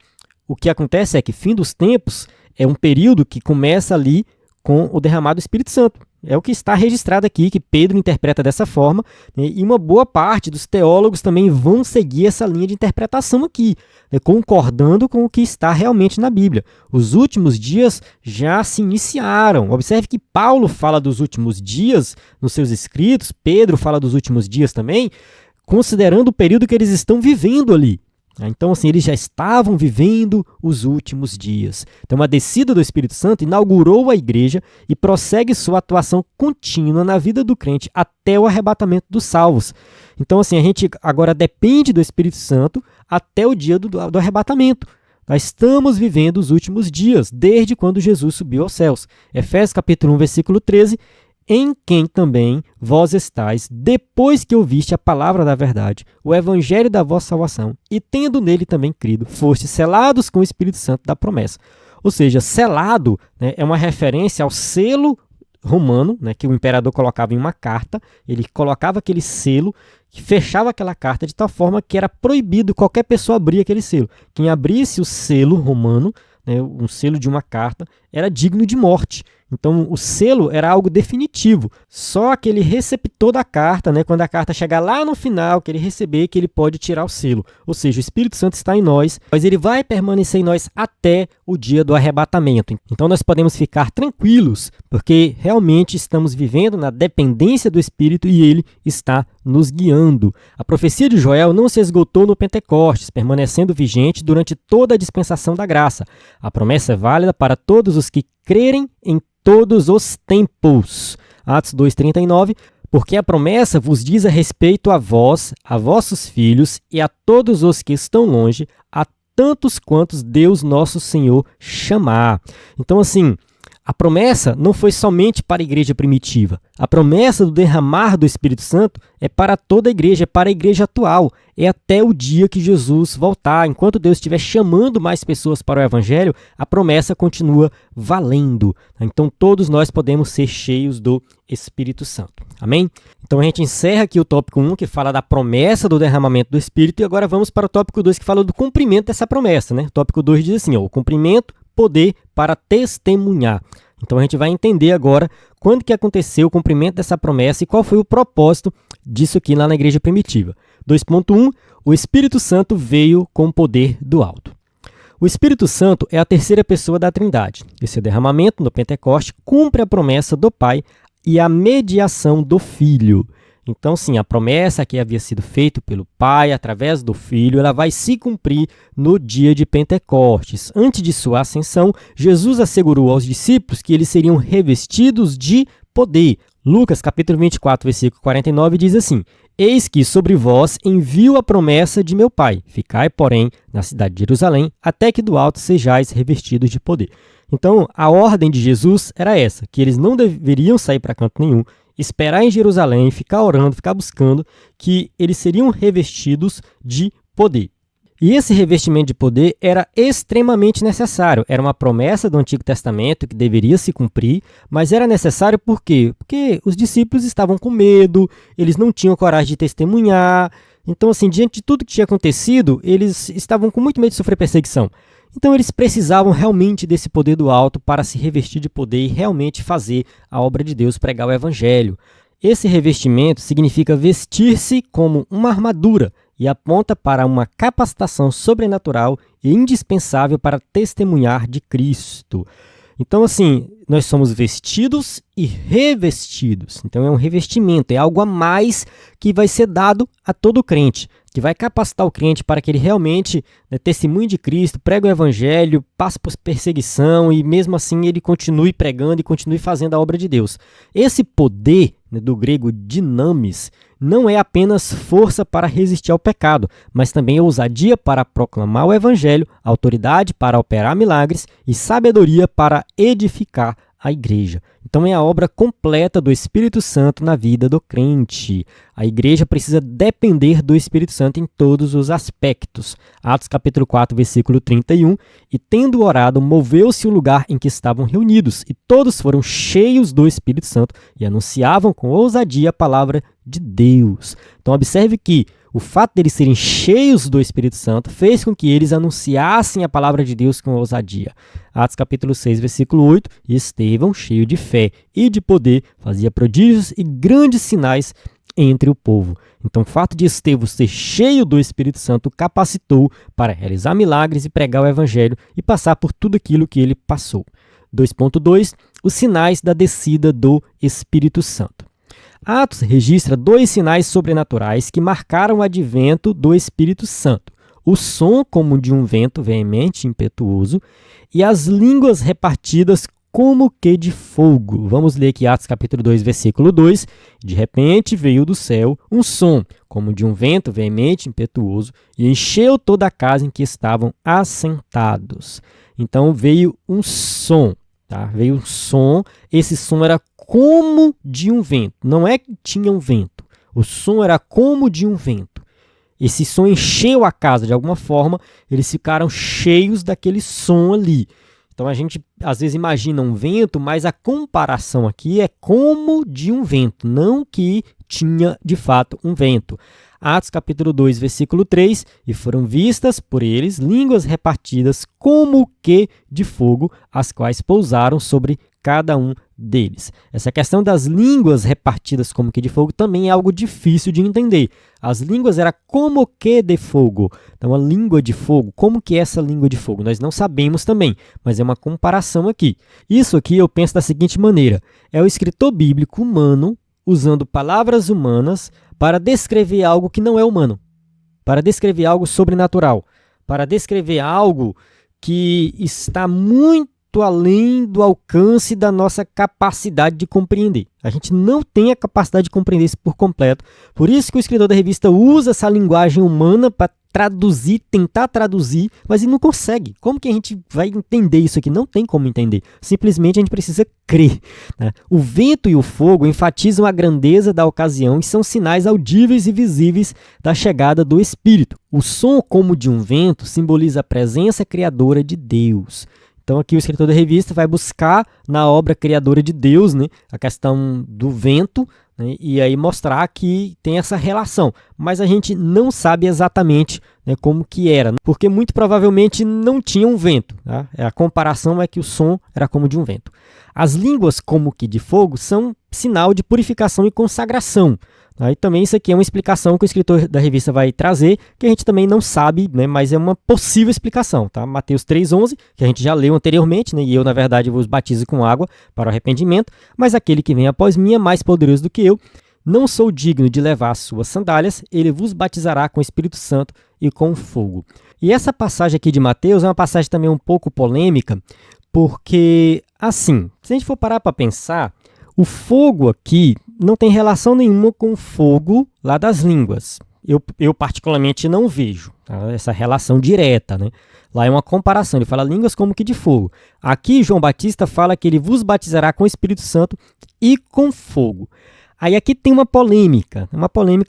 Speaker 1: O que acontece é que fim dos tempos é um período que começa ali com o derramado do Espírito Santo. É o que está registrado aqui, que Pedro interpreta dessa forma, né? E uma boa parte dos teólogos também vão seguir essa linha de interpretação aqui, né? Concordando com o que está realmente na Bíblia. Os últimos dias já se iniciaram. Observe que Paulo fala dos últimos dias nos seus escritos, Pedro fala dos últimos dias também, considerando o período que eles estão vivendo ali. Então, assim, eles já estavam vivendo os últimos dias. Então, a descida do Espírito Santo inaugurou a igreja e prossegue sua atuação contínua na vida do crente até o arrebatamento dos salvos. Então, assim, a gente agora depende do Espírito Santo até o dia do arrebatamento. Nós estamos vivendo os últimos dias, desde quando Jesus subiu aos céus. Efésios capítulo 1, versículo 13, em quem também vós estáis, depois que ouviste a palavra da verdade, o evangelho da vossa salvação, e tendo nele também crido, fostes selados com o Espírito Santo da promessa. Ou seja, selado, né, é uma referência ao selo romano, né, que o imperador colocava em uma carta, ele colocava aquele selo, que fechava aquela carta de tal forma que era proibido qualquer pessoa abrir aquele selo. Quem abrisse o selo romano, né, um selo de uma carta, era digno de morte. Então, o selo era algo definitivo. Só aquele receptor da carta, né, quando a carta chegar lá no final, que ele receber, que ele pode tirar o selo. Ou seja, o Espírito Santo está em nós, mas ele vai permanecer em nós até o dia do arrebatamento. Então, nós podemos ficar tranquilos, porque realmente estamos vivendo na dependência do Espírito e ele está nos guiando. A profecia de Joel não se esgotou no Pentecostes, permanecendo vigente durante toda a dispensação da graça. A promessa é válida para todos os que crerem em todos os tempos. Atos 2,39, porque a promessa vos diz a respeito a vós, a vossos filhos e a todos os que estão longe, a tantos quantos Deus nosso Senhor chamar. Então, assim, a promessa não foi somente para a igreja primitiva. A promessa do derramar do Espírito Santo é para toda a igreja, é para a igreja atual. É até o dia que Jesus voltar. Enquanto Deus estiver chamando mais pessoas para o Evangelho, a promessa continua valendo. Então, todos nós podemos ser cheios do Espírito Santo. Amém? Então, a gente encerra aqui o tópico 1, que fala da promessa do derramamento do Espírito, e agora vamos para o tópico 2, que fala do cumprimento dessa promessa, né? O tópico 2 diz assim, ó, o cumprimento, poder para testemunhar. Então a gente vai entender agora quando que aconteceu o cumprimento dessa promessa e qual foi o propósito disso aqui lá na igreja primitiva. 2.1, o Espírito Santo veio com o poder do alto. O Espírito Santo é a terceira pessoa da Trindade. Esse derramamento no Pentecoste cumpre a promessa do Pai e a mediação do Filho. Então, sim, a promessa que havia sido feita pelo Pai através do Filho, ela vai se cumprir no dia de Pentecostes. Antes de sua ascensão, Jesus assegurou aos discípulos que eles seriam revestidos de poder. Lucas, capítulo 24, versículo 49, diz assim, eis que sobre vós envio a promessa de meu Pai. Ficai, porém, na cidade de Jerusalém, até que do alto sejais revestidos de poder. Então, a ordem de Jesus era essa, que eles não deveriam sair para canto nenhum, esperar em Jerusalém, ficar orando, ficar buscando, que eles seriam revestidos de poder. E esse revestimento de poder era extremamente necessário. Era uma promessa do Antigo Testamento que deveria se cumprir, mas era necessário por quê? Porque os discípulos estavam com medo, eles não tinham coragem de testemunhar. Então, assim, diante de tudo que tinha acontecido, eles estavam com muito medo de sofrer perseguição. Então, eles precisavam realmente desse poder do alto para se revestir de poder e realmente fazer a obra de Deus, pregar o Evangelho. Esse revestimento significa vestir-se como uma armadura e aponta para uma capacitação sobrenatural e indispensável para testemunhar de Cristo. Então, assim, nós somos vestidos e revestidos. Então, é um revestimento, é algo a mais que vai ser dado a todo crente, que vai capacitar o crente para que ele realmente, né, testemunhe de Cristo, pregue o Evangelho, passe por perseguição e mesmo assim ele continue pregando e continue fazendo a obra de Deus. Esse poder, né, do grego dinamis, não é apenas força para resistir ao pecado, mas também é ousadia para proclamar o Evangelho, autoridade para operar milagres e sabedoria para edificar a igreja. Então é a obra completa do Espírito Santo na vida do crente. A igreja precisa depender do Espírito Santo em todos os aspectos. Atos capítulo 4, versículo 31, e tendo orado, moveu-se o lugar em que estavam reunidos, e todos foram cheios do Espírito Santo e anunciavam com ousadia a palavra de Deus. Então observe que O fato deles serem cheios do Espírito Santo fez com que eles anunciassem a palavra de Deus com ousadia. Atos capítulo 6, versículo 8, e Estevão, cheio de fé e de poder, fazia prodígios e grandes sinais entre o povo. Então, o fato de Estevão ser cheio do Espírito Santo o capacitou para realizar milagres e pregar o evangelho e passar por tudo aquilo que ele passou. 2.2. Os sinais da descida do Espírito Santo. Atos registra 2 sinais sobrenaturais que marcaram o advento do Espírito Santo: o som como de um vento veemente e impetuoso e as línguas repartidas como que de fogo. Vamos ler aqui Atos capítulo 2, versículo 2. De repente veio do céu um som, como de um vento veemente e impetuoso, e encheu toda a casa em que estavam assentados. Então veio um som, tá? Veio um som, esse som era como de um vento, não é que tinha um vento, o som era como de um vento. Esse som encheu a casa de alguma forma, eles ficaram cheios daquele som ali. Então a gente às vezes imagina um vento, mas a comparação aqui é como de um vento, não que tinha de fato um vento. Atos capítulo 2, versículo 3, e foram vistas por eles línguas repartidas como que de fogo, as quais pousaram sobre cada um deles. Essa questão das línguas repartidas como que de fogo também é algo difícil de entender. As línguas eram como que de fogo. Então, a língua de fogo, como que é essa língua de fogo? Nós não sabemos também, mas é uma comparação aqui. Isso aqui eu penso da seguinte maneira: é o escritor bíblico humano usando palavras humanas para descrever algo que não é humano, para descrever algo sobrenatural, para descrever algo que está muito além do alcance da nossa capacidade de compreender. A gente não tem a capacidade de compreender isso por completo. Por isso que o escritor da revista usa essa linguagem humana para traduzir, tentar traduzir, mas ele não consegue. Como que a gente vai entender isso aqui? Não tem como entender. Simplesmente a gente precisa crer, né? O vento e o fogo enfatizam a grandeza da ocasião e são sinais audíveis e visíveis da chegada do Espírito. O som como de um vento simboliza a presença criadora de Deus. Então aqui o escritor da revista vai buscar na obra criadora de Deus, né, a questão do vento, né, e aí mostrar que tem essa relação. Mas a gente não sabe exatamente, né, como que era, porque muito provavelmente não tinha um vento. Tá? A comparação é que o som era como de um vento. As línguas como que de fogo são sinal de purificação e consagração. Aí também isso aqui é uma explicação que o escritor da revista vai trazer, que a gente também não sabe, né, mas é uma possível explicação. Tá? Mateus 3,11, que a gente já leu anteriormente, né, e eu, na verdade, vos batizo com água para o arrependimento, mas aquele que vem após mim é mais poderoso do que eu. Não sou digno de levar as suas sandálias, ele vos batizará com o Espírito Santo e com fogo. E essa passagem aqui de Mateus é uma passagem também um pouco polêmica, porque, assim, se a gente for parar para pensar, o fogo aqui não tem relação nenhuma com o fogo lá das línguas. Eu particularmente não vejo, tá? Essa relação direta, né? Lá é uma comparação, ele fala línguas como que de fogo. Aqui João Batista fala que ele vos batizará com o Espírito Santo e com fogo. Aí aqui tem uma polêmica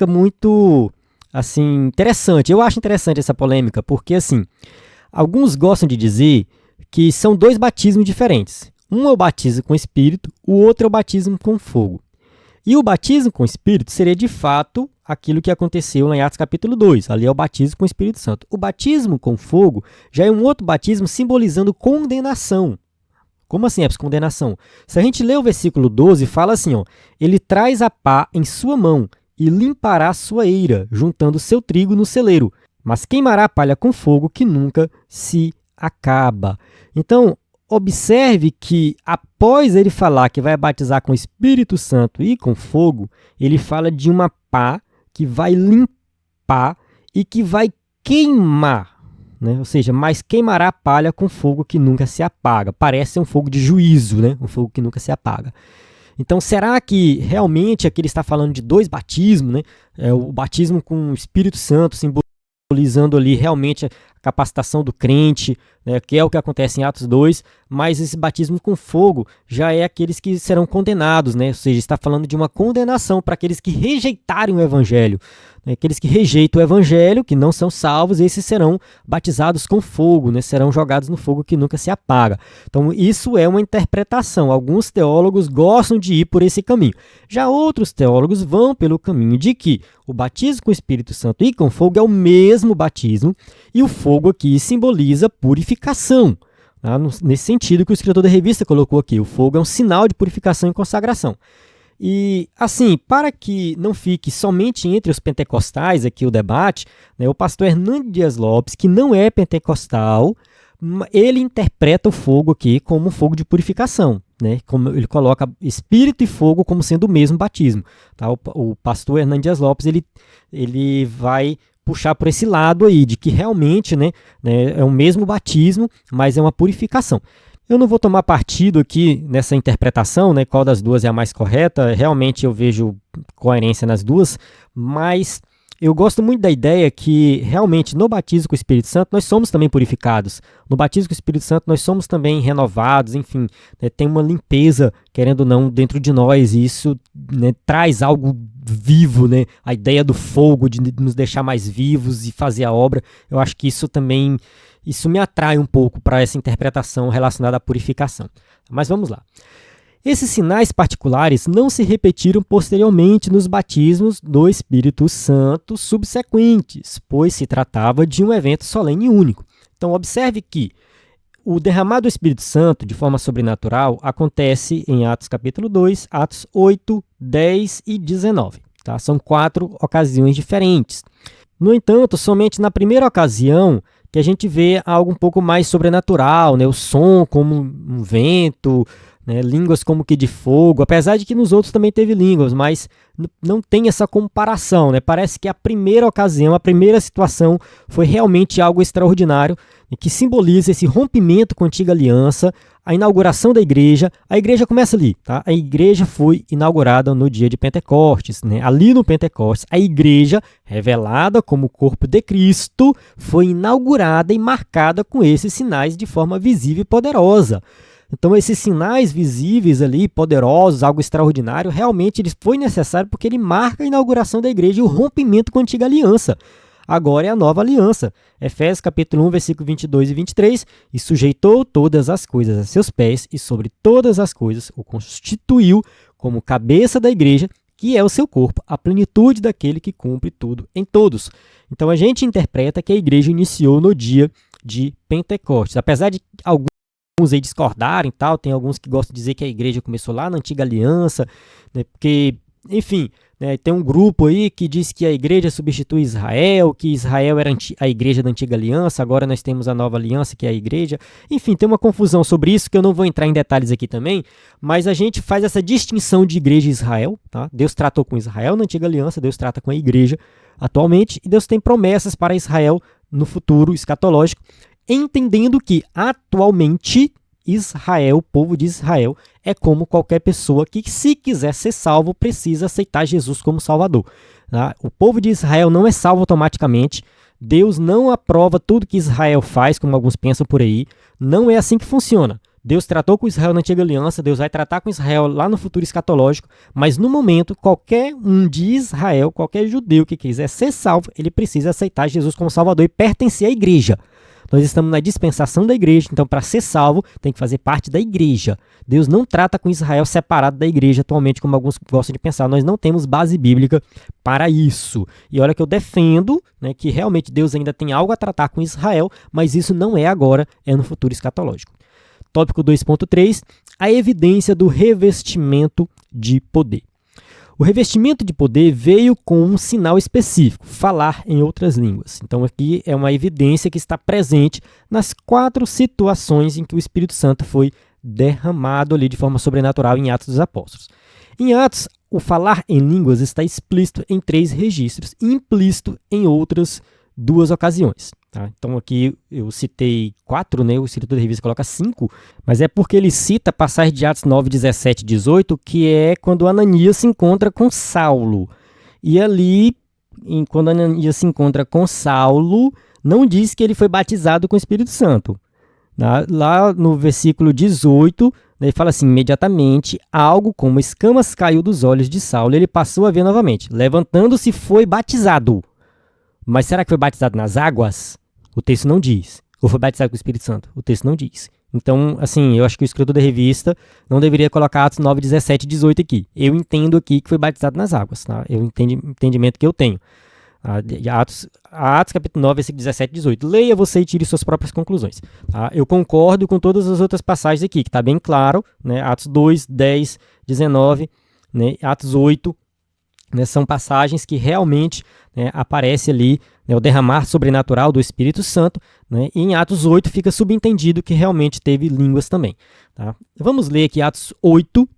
Speaker 1: muito assim, interessante. Eu acho interessante essa polêmica, porque assim, alguns gostam de dizer que são 2 batismos diferentes. Um é o batismo com Espírito, o outro é o batismo com fogo. E o batismo com o Espírito seria de fato aquilo que aconteceu lá em Atos capítulo 2. Ali é o batismo com o Espírito Santo. O batismo com fogo já é um outro batismo simbolizando condenação. Como assim, condenação? Se a gente lê o versículo 12, fala assim, ó, ele traz a pá em sua mão e limpará sua eira, juntando seu trigo no celeiro, mas queimará a palha com fogo que nunca se acaba. Então, observe que após ele falar que vai batizar com o Espírito Santo e com fogo, ele fala de uma pá que vai limpar e que vai queimar, né? Ou seja, mas queimará a palha com fogo que nunca se apaga. Parece ser um fogo de juízo, né? Um fogo que nunca se apaga. Então, será que realmente aqui ele está falando de 2 batismos, né? O batismo com o Espírito Santo simbolizando ali realmente capacitação do crente, né, que é o que acontece em Atos 2, mas esse batismo com fogo já é aqueles que serão condenados, né? Ou seja, está falando de uma condenação para aqueles que rejeitarem o evangelho. Aqueles que rejeitam o evangelho, que não são salvos, esses serão batizados com fogo, né? Serão jogados no fogo que nunca se apaga. Então, isso é uma interpretação. Alguns teólogos gostam de ir por esse caminho. Já outros teólogos vão pelo caminho de que o batismo com o Espírito Santo e com fogo é o mesmo batismo, e o fogo aqui simboliza purificação. Tá? Nesse sentido que o escritor da revista colocou aqui, o fogo é um sinal de purificação e consagração. E, assim, para que não fique somente entre os pentecostais aqui o debate, né, o pastor Hernandes Dias Lopes, que não é pentecostal, ele interpreta o fogo aqui como um fogo de purificação, né? Como ele coloca espírito e fogo como sendo o mesmo batismo. Tá? O pastor Hernandes Dias Lopes ele vai puxar por esse lado aí, de que realmente, né, é o mesmo batismo, mas é uma purificação. Eu não vou tomar partido aqui nessa interpretação, né, qual das duas é a mais correta, realmente eu vejo coerência nas duas, mas eu gosto muito da ideia que realmente no batismo com o Espírito Santo nós somos também purificados. No batismo com o Espírito Santo nós somos também renovados, enfim, né, tem uma limpeza, querendo ou não, dentro de nós, e isso, né, traz algo vivo, né, a ideia do fogo, de nos deixar mais vivos e fazer a obra. Eu acho que isso também... Isso me atrai um pouco para essa interpretação relacionada à purificação. Mas vamos lá. Esses sinais particulares não se repetiram posteriormente nos batismos do Espírito Santo subsequentes, pois se tratava de um evento solene e único. Então, observe que o derramado do Espírito Santo, de forma sobrenatural, acontece em Atos capítulo 2, Atos 8, 10 e 19. Tá? São 4 ocasiões diferentes. No entanto, somente na primeira ocasião que a gente vê algo um pouco mais sobrenatural, né? O som como um vento, né? Línguas como que de fogo, apesar de que nos outros também teve línguas, mas não tem essa comparação, né? Parece que a primeira ocasião, a primeira situação foi realmente algo extraordinário, né? Que simboliza esse rompimento com a antiga aliança, a inauguração da igreja. A igreja começa ali, tá? A igreja foi inaugurada no dia de Pentecostes, né? Ali no Pentecostes, a igreja, revelada como o corpo de Cristo, foi inaugurada e marcada com esses sinais de forma visível e poderosa. Então, esses sinais visíveis ali, poderosos, algo extraordinário, realmente ele foi necessário porque ele marca a inauguração da igreja e o rompimento com a antiga aliança. Agora é a nova aliança. Efésios capítulo 1, versículo 22 e 23. E sujeitou todas as coisas a seus pés e sobre todas as coisas o constituiu como cabeça da igreja, que é o seu corpo, a plenitude daquele que cumpre tudo em todos. Então a gente interpreta que a igreja iniciou no dia de Pentecostes. Apesar de alguns aí discordarem, tal, tem alguns que gostam de dizer que a igreja começou lá na antiga aliança, né, porque, enfim, né, tem um grupo aí que diz que a igreja substitui Israel, que Israel era a igreja da antiga aliança, agora nós temos a nova aliança, que é a igreja. Enfim, tem uma confusão sobre isso, que eu não vou entrar em detalhes aqui também, mas a gente faz essa distinção de igreja e Israel. Tá? Deus tratou com Israel na antiga aliança, Deus trata com a igreja atualmente, e Deus tem promessas para Israel no futuro escatológico, entendendo que atualmente Israel, o povo de Israel, é como qualquer pessoa que, se quiser ser salvo, precisa aceitar Jesus como Salvador. Tá? O povo de Israel não é salvo automaticamente. Deus não aprova tudo que Israel faz, como alguns pensam por aí. Não é assim que funciona. Deus tratou com Israel na antiga aliança, Deus vai tratar com Israel lá no futuro escatológico, mas no momento, qualquer um de Israel, qualquer judeu que quiser ser salvo, ele precisa aceitar Jesus como Salvador e pertencer à igreja. Nós estamos na dispensação da igreja, então para ser salvo tem que fazer parte da igreja. Deus não trata com Israel separado da igreja atualmente, como alguns gostam de pensar. Nós não temos base bíblica para isso. E olha que eu defendo, né, que realmente Deus ainda tem algo a tratar com Israel, mas isso não é agora, é no futuro escatológico. Tópico 2.3, a evidência do revestimento de poder. O revestimento de poder veio com um sinal específico, falar em outras línguas. Então aqui é uma evidência que está presente nas 4 situações em que o Espírito Santo foi derramado ali de forma sobrenatural em Atos dos Apóstolos. Em Atos, o falar em línguas está explícito em 3 registros e implícito em outras 2 ocasiões. Tá? Então aqui eu citei 4, né? O escritor da revista coloca 5, mas é porque ele cita a passagem de Atos 9, 17 e 18, que é quando Ananias se encontra com Saulo. E ali, quando Ananias se encontra com Saulo, não diz que ele foi batizado com o Espírito Santo. Lá no versículo 18, ele fala assim: imediatamente, algo como escamas caiu dos olhos de Saulo, e ele passou a ver novamente. Levantando-se, foi batizado. Mas será que foi batizado nas águas? O texto não diz. Ou foi batizado com o Espírito Santo? O texto não diz. Então, assim, eu acho que o escritor da revista não deveria colocar Atos 9, 17 e 18 aqui. Eu entendo aqui que foi batizado nas águas, tá? Eu entendimento que eu tenho. Atos capítulo 9, versículo 17 e 18. Leia você e tire suas próprias conclusões. Tá? Eu concordo com todas as outras passagens aqui, que está bem claro, né? Atos 2, 10, 19, né? Atos 8, né? São passagens que realmente, né, aparece ali, né, o derramar sobrenatural do Espírito Santo, né? E em Atos 8 fica subentendido que realmente teve línguas também. Tá? Vamos ler aqui Atos 8,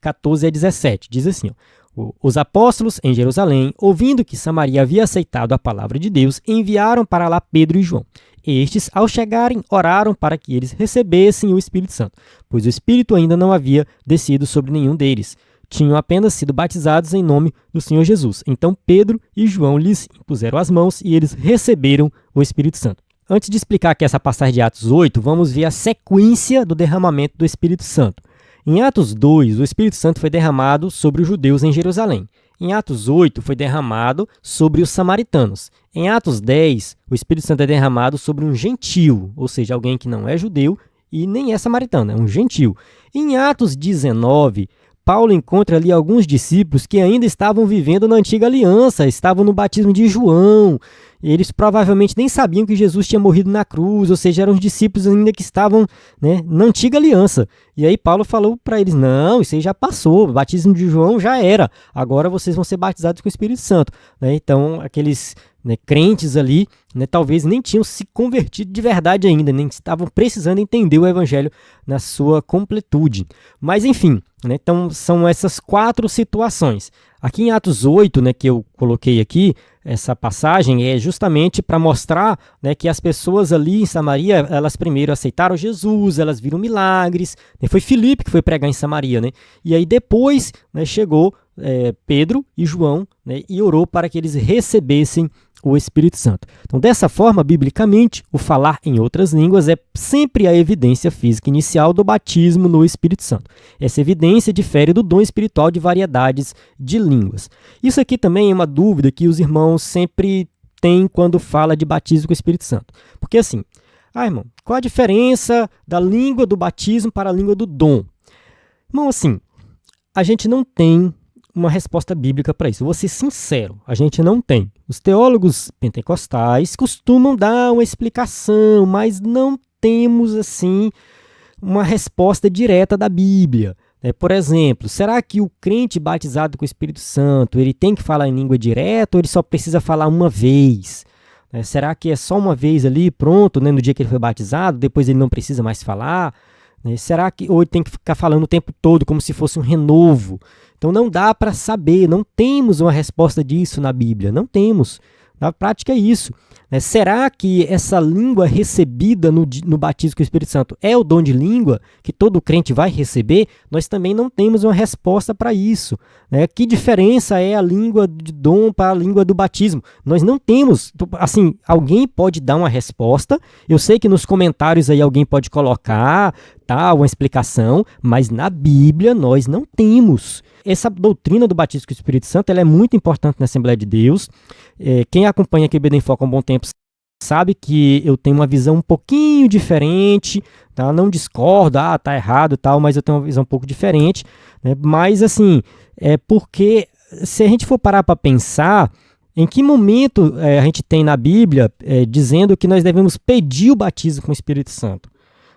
Speaker 1: 14 a 17. Diz assim, ó: os apóstolos em Jerusalém, ouvindo que Samaria havia aceitado a palavra de Deus, enviaram para lá Pedro e João. Estes, ao chegarem, oraram para que eles recebessem o Espírito Santo, pois o Espírito ainda não havia descido sobre nenhum deles. Tinham apenas sido batizados em nome do Senhor Jesus. Então Pedro e João lhes impuseram as mãos e eles receberam o Espírito Santo. Antes de explicar aqui essa passagem de Atos 8, vamos ver a sequência do derramamento do Espírito Santo. Em Atos 2, o Espírito Santo foi derramado sobre os judeus em Jerusalém. Em Atos 8, foi derramado sobre os samaritanos. Em Atos 10, o Espírito Santo é derramado sobre um gentio, ou seja, alguém que não é judeu e nem é samaritano, é um gentio. Em Atos 19, Paulo encontra ali alguns discípulos que ainda estavam vivendo na antiga aliança, estavam no batismo de João. Eles provavelmente nem sabiam que Jesus tinha morrido na cruz, ou seja, eram os discípulos ainda que estavam, né, na antiga aliança. E aí Paulo falou para eles: não, isso aí já passou, o batismo de João já era, agora vocês vão ser batizados com o Espírito Santo. Né? Então, aqueles, né, crentes ali, né, talvez nem tinham se convertido de verdade ainda, nem estavam precisando entender o evangelho na sua completude. Mas enfim, né, então são essas 4 situações. Aqui em Atos 8, né, que eu coloquei aqui, essa passagem é justamente para mostrar, né, que as pessoas ali em Samaria, elas primeiro aceitaram Jesus, elas viram milagres, né, foi Filipe que foi pregar em Samaria, né, e aí depois, né, chegou Pedro e João, né, e orou para que eles recebessem o Espírito Santo. Então, dessa forma, biblicamente, o falar em outras línguas é sempre a evidência física inicial do batismo no Espírito Santo. Essa evidência difere do dom espiritual de variedades de línguas. Isso aqui também é uma dúvida que os irmãos sempre têm quando fala de batismo com o Espírito Santo. Porque assim, irmão, qual a diferença da língua do batismo para a língua do dom? Irmão, assim, a gente não tem uma resposta bíblica para isso. Vou ser sincero, a gente não tem. Os teólogos pentecostais costumam dar uma explicação, mas não temos, assim, uma resposta direta da Bíblia. Por exemplo, será que o crente batizado com o Espírito Santo, ele tem que falar em língua direta ou ele só precisa falar uma vez? Será que é só uma vez ali, pronto, né, no dia que ele foi batizado, depois ele não precisa mais falar? Será que ou ele tem que ficar falando o tempo todo como se fosse um renovo? Então não dá para saber, não temos uma resposta disso na Bíblia, não temos. Na prática é isso. Será que essa língua recebida no batismo com o Espírito Santo é o dom de língua que todo crente vai receber? Nós também não temos uma resposta para isso. Que diferença é a língua de dom para a língua do batismo? Nós não temos. Assim, alguém pode dar uma resposta. Eu sei que nos comentários aí alguém pode colocar, tá, uma explicação, mas na Bíblia nós não temos. Essa doutrina do batismo com o Espírito Santo ela é muito importante na Assembleia de Deus. Quem acompanha aqui o IBD em Foco há um bom tempo sabe que eu tenho uma visão um pouquinho diferente, tá? Não discordo, tá errado e tal, mas eu tenho uma visão um pouco diferente, né? Mas assim, porque se a gente for parar para pensar, em que momento a gente tem na Bíblia dizendo que nós devemos pedir o batismo com o Espírito Santo?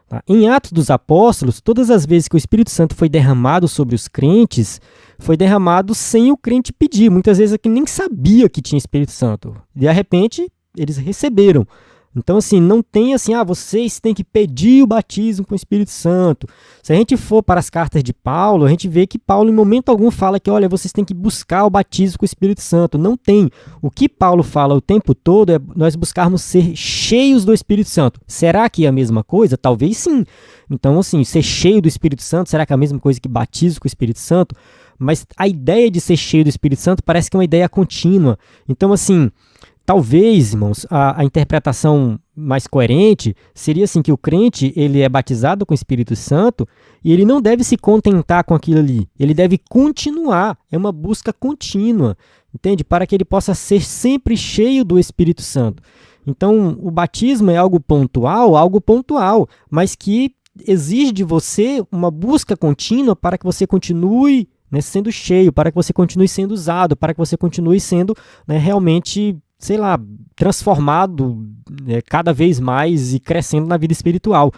Speaker 1: Tá? Em Atos dos Apóstolos, todas as vezes que o Espírito Santo foi derramado sobre os crentes, foi derramado sem o crente pedir. Muitas vezes aqui nem sabia que tinha Espírito Santo. De repente, eles receberam. Então, assim, não tem assim, vocês têm que pedir o batismo com o Espírito Santo. Se a gente for para as cartas de Paulo, a gente vê que Paulo em momento algum fala que, olha, vocês têm que buscar o batismo com o Espírito Santo. Não tem. O que Paulo fala o tempo todo é nós buscarmos ser cheios do Espírito Santo. Será que é a mesma coisa? Talvez sim. Então, assim, ser cheio do Espírito Santo, será que é a mesma coisa que batismo com o Espírito Santo? Mas a ideia de ser cheio do Espírito Santo parece que é uma ideia contínua. Então, assim, talvez, irmãos, a interpretação mais coerente seria assim, que o crente ele é batizado com o Espírito Santo e ele não deve se contentar com aquilo ali, ele deve continuar, é uma busca contínua, entende? Para que ele possa ser sempre cheio do Espírito Santo. Então, o batismo é algo pontual, mas que exige de você uma busca contínua para que você continue, né, sendo cheio, para que você continue sendo usado, para que você continue sendo, né, realmente, sei lá, transformado, né, cada vez mais e crescendo na vida espiritual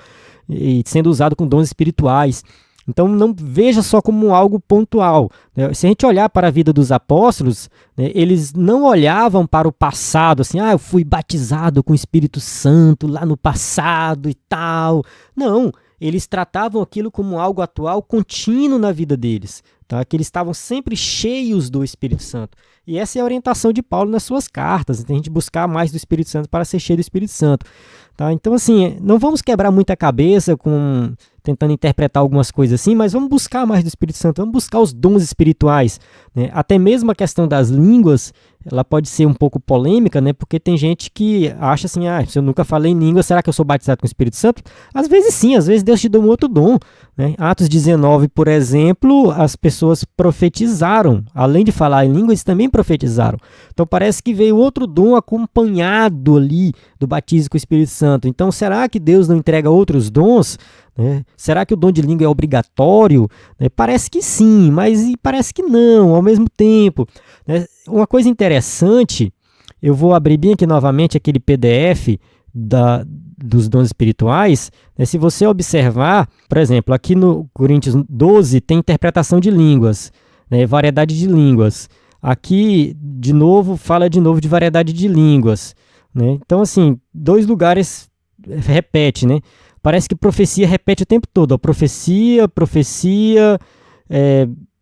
Speaker 1: e sendo usado com dons espirituais. Então não veja só como algo pontual, né? Se a gente olhar para a vida dos apóstolos, né, eles não olhavam para o passado, assim, eu fui batizado com o Espírito Santo lá no passado e tal. Não, eles tratavam aquilo como algo atual, contínuo na vida deles, tá? Que eles estavam sempre cheios do Espírito Santo. E essa é a orientação de Paulo nas suas cartas, a gente buscar mais do Espírito Santo para ser cheio do Espírito Santo. Tá? Então, assim, não vamos quebrar muita cabeça tentando interpretar algumas coisas assim, mas vamos buscar mais do Espírito Santo, vamos buscar os dons espirituais, né? Até mesmo a questão das línguas, ela pode ser um pouco polêmica, né? Porque tem gente que acha assim, se eu nunca falei em língua, será que eu sou batizado com o Espírito Santo? Às vezes sim, às vezes Deus te deu um outro dom, né? Atos 19, por exemplo, as pessoas profetizaram, além de falar em língua, eles também profetizaram. Então parece que veio outro dom acompanhado ali do batismo com o Espírito Santo. Então será que Deus não entrega outros dons? Será que o dom de língua é obrigatório? Parece que sim, mas parece que não, ao mesmo tempo. Uma coisa interessante, eu vou abrir bem aqui novamente aquele PDF dos dons espirituais. Se você observar, por exemplo, aqui no Coríntios 12 tem interpretação de línguas, variedade de línguas. Aqui, de novo, fala de novo de variedade de línguas. Então, assim, 2 lugares repete, né? Parece que profecia repete o tempo todo. Ó, profecia.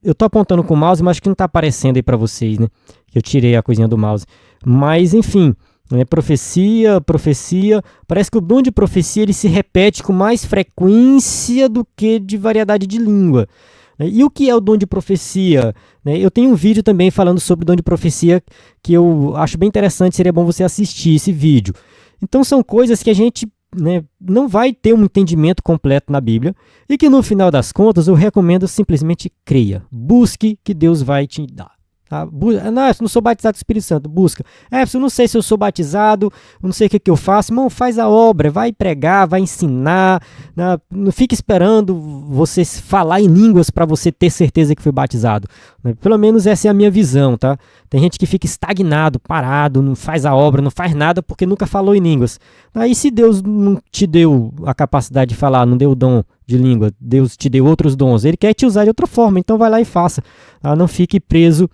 Speaker 1: Eu estou apontando com o mouse, mas acho que não está aparecendo aí para vocês, né? Eu tirei a coisinha do mouse. Mas, enfim, profecia. Parece que o dom de profecia ele se repete com mais frequência do que de variedade de língua. E o que é o dom de profecia? Eu tenho um vídeo também falando sobre o dom de profecia que eu acho bem interessante, seria bom você assistir esse vídeo. Então são coisas que a gente não vai ter um entendimento completo na Bíblia e que no final das contas eu recomendo simplesmente creia, busque que Deus vai te dar. Tá? Não, eu não sou batizado do Espírito Santo, busca. Eu não sei se eu sou batizado, eu não sei o que eu faço. Irmão, faz a obra, vai pregar, vai ensinar. Não fique esperando você falar em línguas para você ter certeza que foi batizado. Pelo menos essa é a minha visão, tá? Tem gente que fica estagnado, parado, não faz a obra, não faz nada porque nunca falou em línguas. Aí se Deus não te deu a capacidade de falar, não deu o dom de língua, Deus te deu outros dons, Ele quer te usar de outra forma, então vai lá e faça. Não fique preso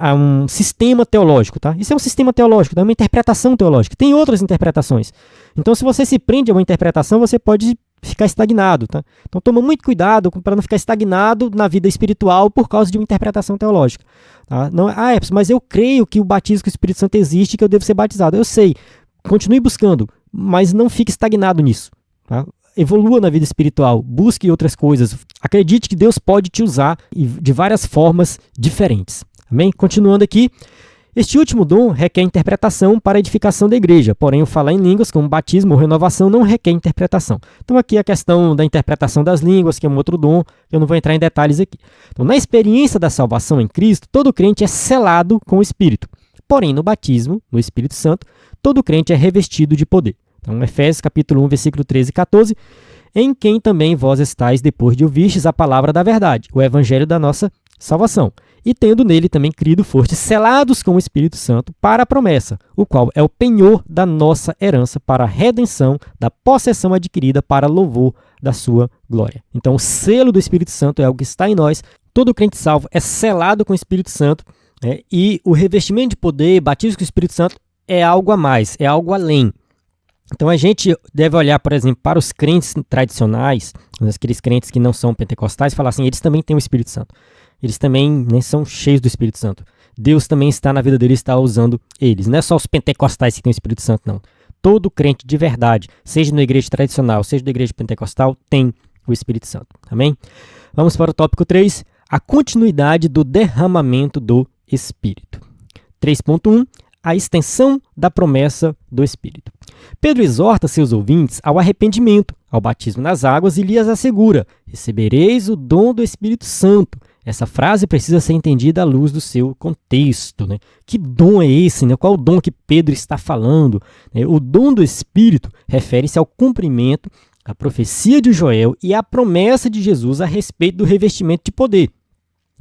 Speaker 1: a um sistema teológico, tá? Isso é um sistema teológico, é uma interpretação teológica. Tem outras interpretações. Então, se você se prende a uma interpretação, você pode ficar estagnado, tá? Então, toma muito cuidado para não ficar estagnado na vida espiritual por causa de uma interpretação teológica. Tá? Não, mas eu creio que o batismo com o Espírito Santo existe e que eu devo ser batizado. Eu sei, continue buscando, mas não fique estagnado nisso, tá? Evolua na vida espiritual, busque outras coisas, acredite que Deus pode te usar de várias formas diferentes. Amém? Continuando aqui, este último dom requer interpretação para a edificação da igreja, porém o falar em línguas, como batismo ou renovação, não requer interpretação. Então aqui a questão da interpretação das línguas, que é um outro dom, eu não vou entrar em detalhes aqui. Então, na experiência da salvação em Cristo, todo crente é selado com o Espírito. Porém, no batismo, no Espírito Santo, todo crente é revestido de poder. Então, Efésios capítulo 1, versículo 13 e 14, em quem também vós estáis depois de ouvistes a palavra da verdade, o evangelho da nossa salvação. E tendo nele também crido, fostes selados com o Espírito Santo para a promessa, o qual é o penhor da nossa herança para a redenção da possessão adquirida para louvor da sua glória. Então, o selo do Espírito Santo é algo que está em nós. Todo crente salvo é selado com o Espírito Santo, e o revestimento de poder, batismo com o Espírito Santo, é algo a mais, é algo além. Então a gente deve olhar, por exemplo, para os crentes tradicionais, aqueles crentes que não são pentecostais, e falar assim, eles também têm o Espírito Santo. Eles também são cheios do Espírito Santo. Deus também está na vida deles, está usando eles. Não é só os pentecostais que têm o Espírito Santo, não. Todo crente de verdade, seja na igreja tradicional, seja na igreja pentecostal, tem o Espírito Santo. Amém? Vamos para o tópico 3, a continuidade do derramamento do Espírito. 3.1, a extensão da promessa do Espírito. Pedro exorta seus ouvintes ao arrependimento, ao batismo nas águas e lhes assegura: recebereis o dom do Espírito Santo. Essa frase precisa ser entendida à luz do seu contexto, né? Que dom é esse? Né? Qual o dom que Pedro está falando? O dom do Espírito refere-se ao cumprimento, à profecia de Joel e à promessa de Jesus a respeito do revestimento de poder.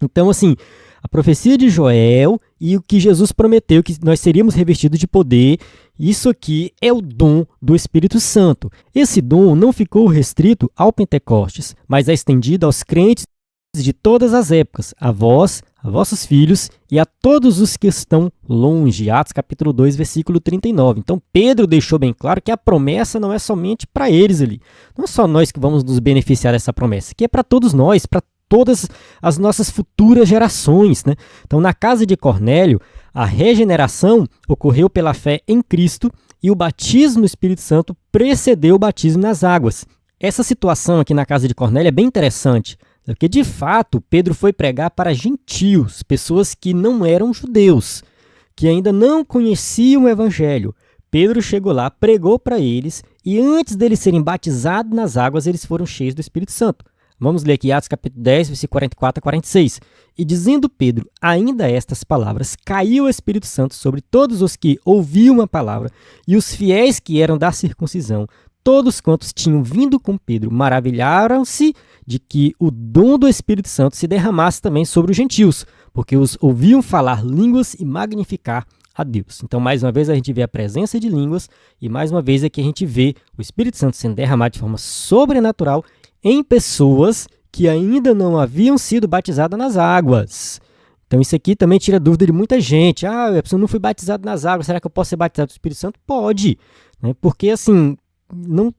Speaker 1: Então, assim, a profecia de Joel e o que Jesus prometeu, que nós seríamos revestidos de poder, isso aqui é o dom do Espírito Santo. Esse dom não ficou restrito ao Pentecostes, mas é estendido aos crentes de todas as épocas, a vós, a vossos filhos e a todos os que estão longe. Atos capítulo 2, versículo 39. Então Pedro deixou bem claro que a promessa não é somente para eles ali. Não é só nós que vamos nos beneficiar dessa promessa, que é para todos nós, para todas as nossas futuras gerações, né? Então, na casa de Cornélio, a regeneração ocorreu pela fé em Cristo e o batismo no Espírito Santo precedeu o batismo nas águas. Essa situação aqui na casa de Cornélio é bem interessante, porque, de fato, Pedro foi pregar para gentios, pessoas que não eram judeus, que ainda não conheciam o Evangelho. Pedro chegou lá, pregou para eles, e antes deles serem batizados nas águas, eles foram cheios do Espírito Santo. Vamos ler aqui Atos capítulo 10, versículo 44 a 46. E dizendo Pedro ainda estas palavras, caiu o Espírito Santo sobre todos os que ouviam a palavra, e os fiéis que eram da circuncisão, todos quantos tinham vindo com Pedro, maravilharam-se de que o dom do Espírito Santo se derramasse também sobre os gentios, porque os ouviam falar línguas e magnificar a Deus. Então, mais uma vez, a gente vê a presença de línguas e, mais uma vez, aqui a gente vê o Espírito Santo sendo derramado de forma sobrenatural em pessoas que ainda não haviam sido batizadas nas águas. Então, isso aqui também tira dúvida de muita gente. Ah, eu não fui batizado nas águas, será que eu posso ser batizado do Espírito Santo? Pode, né? Porque, assim, não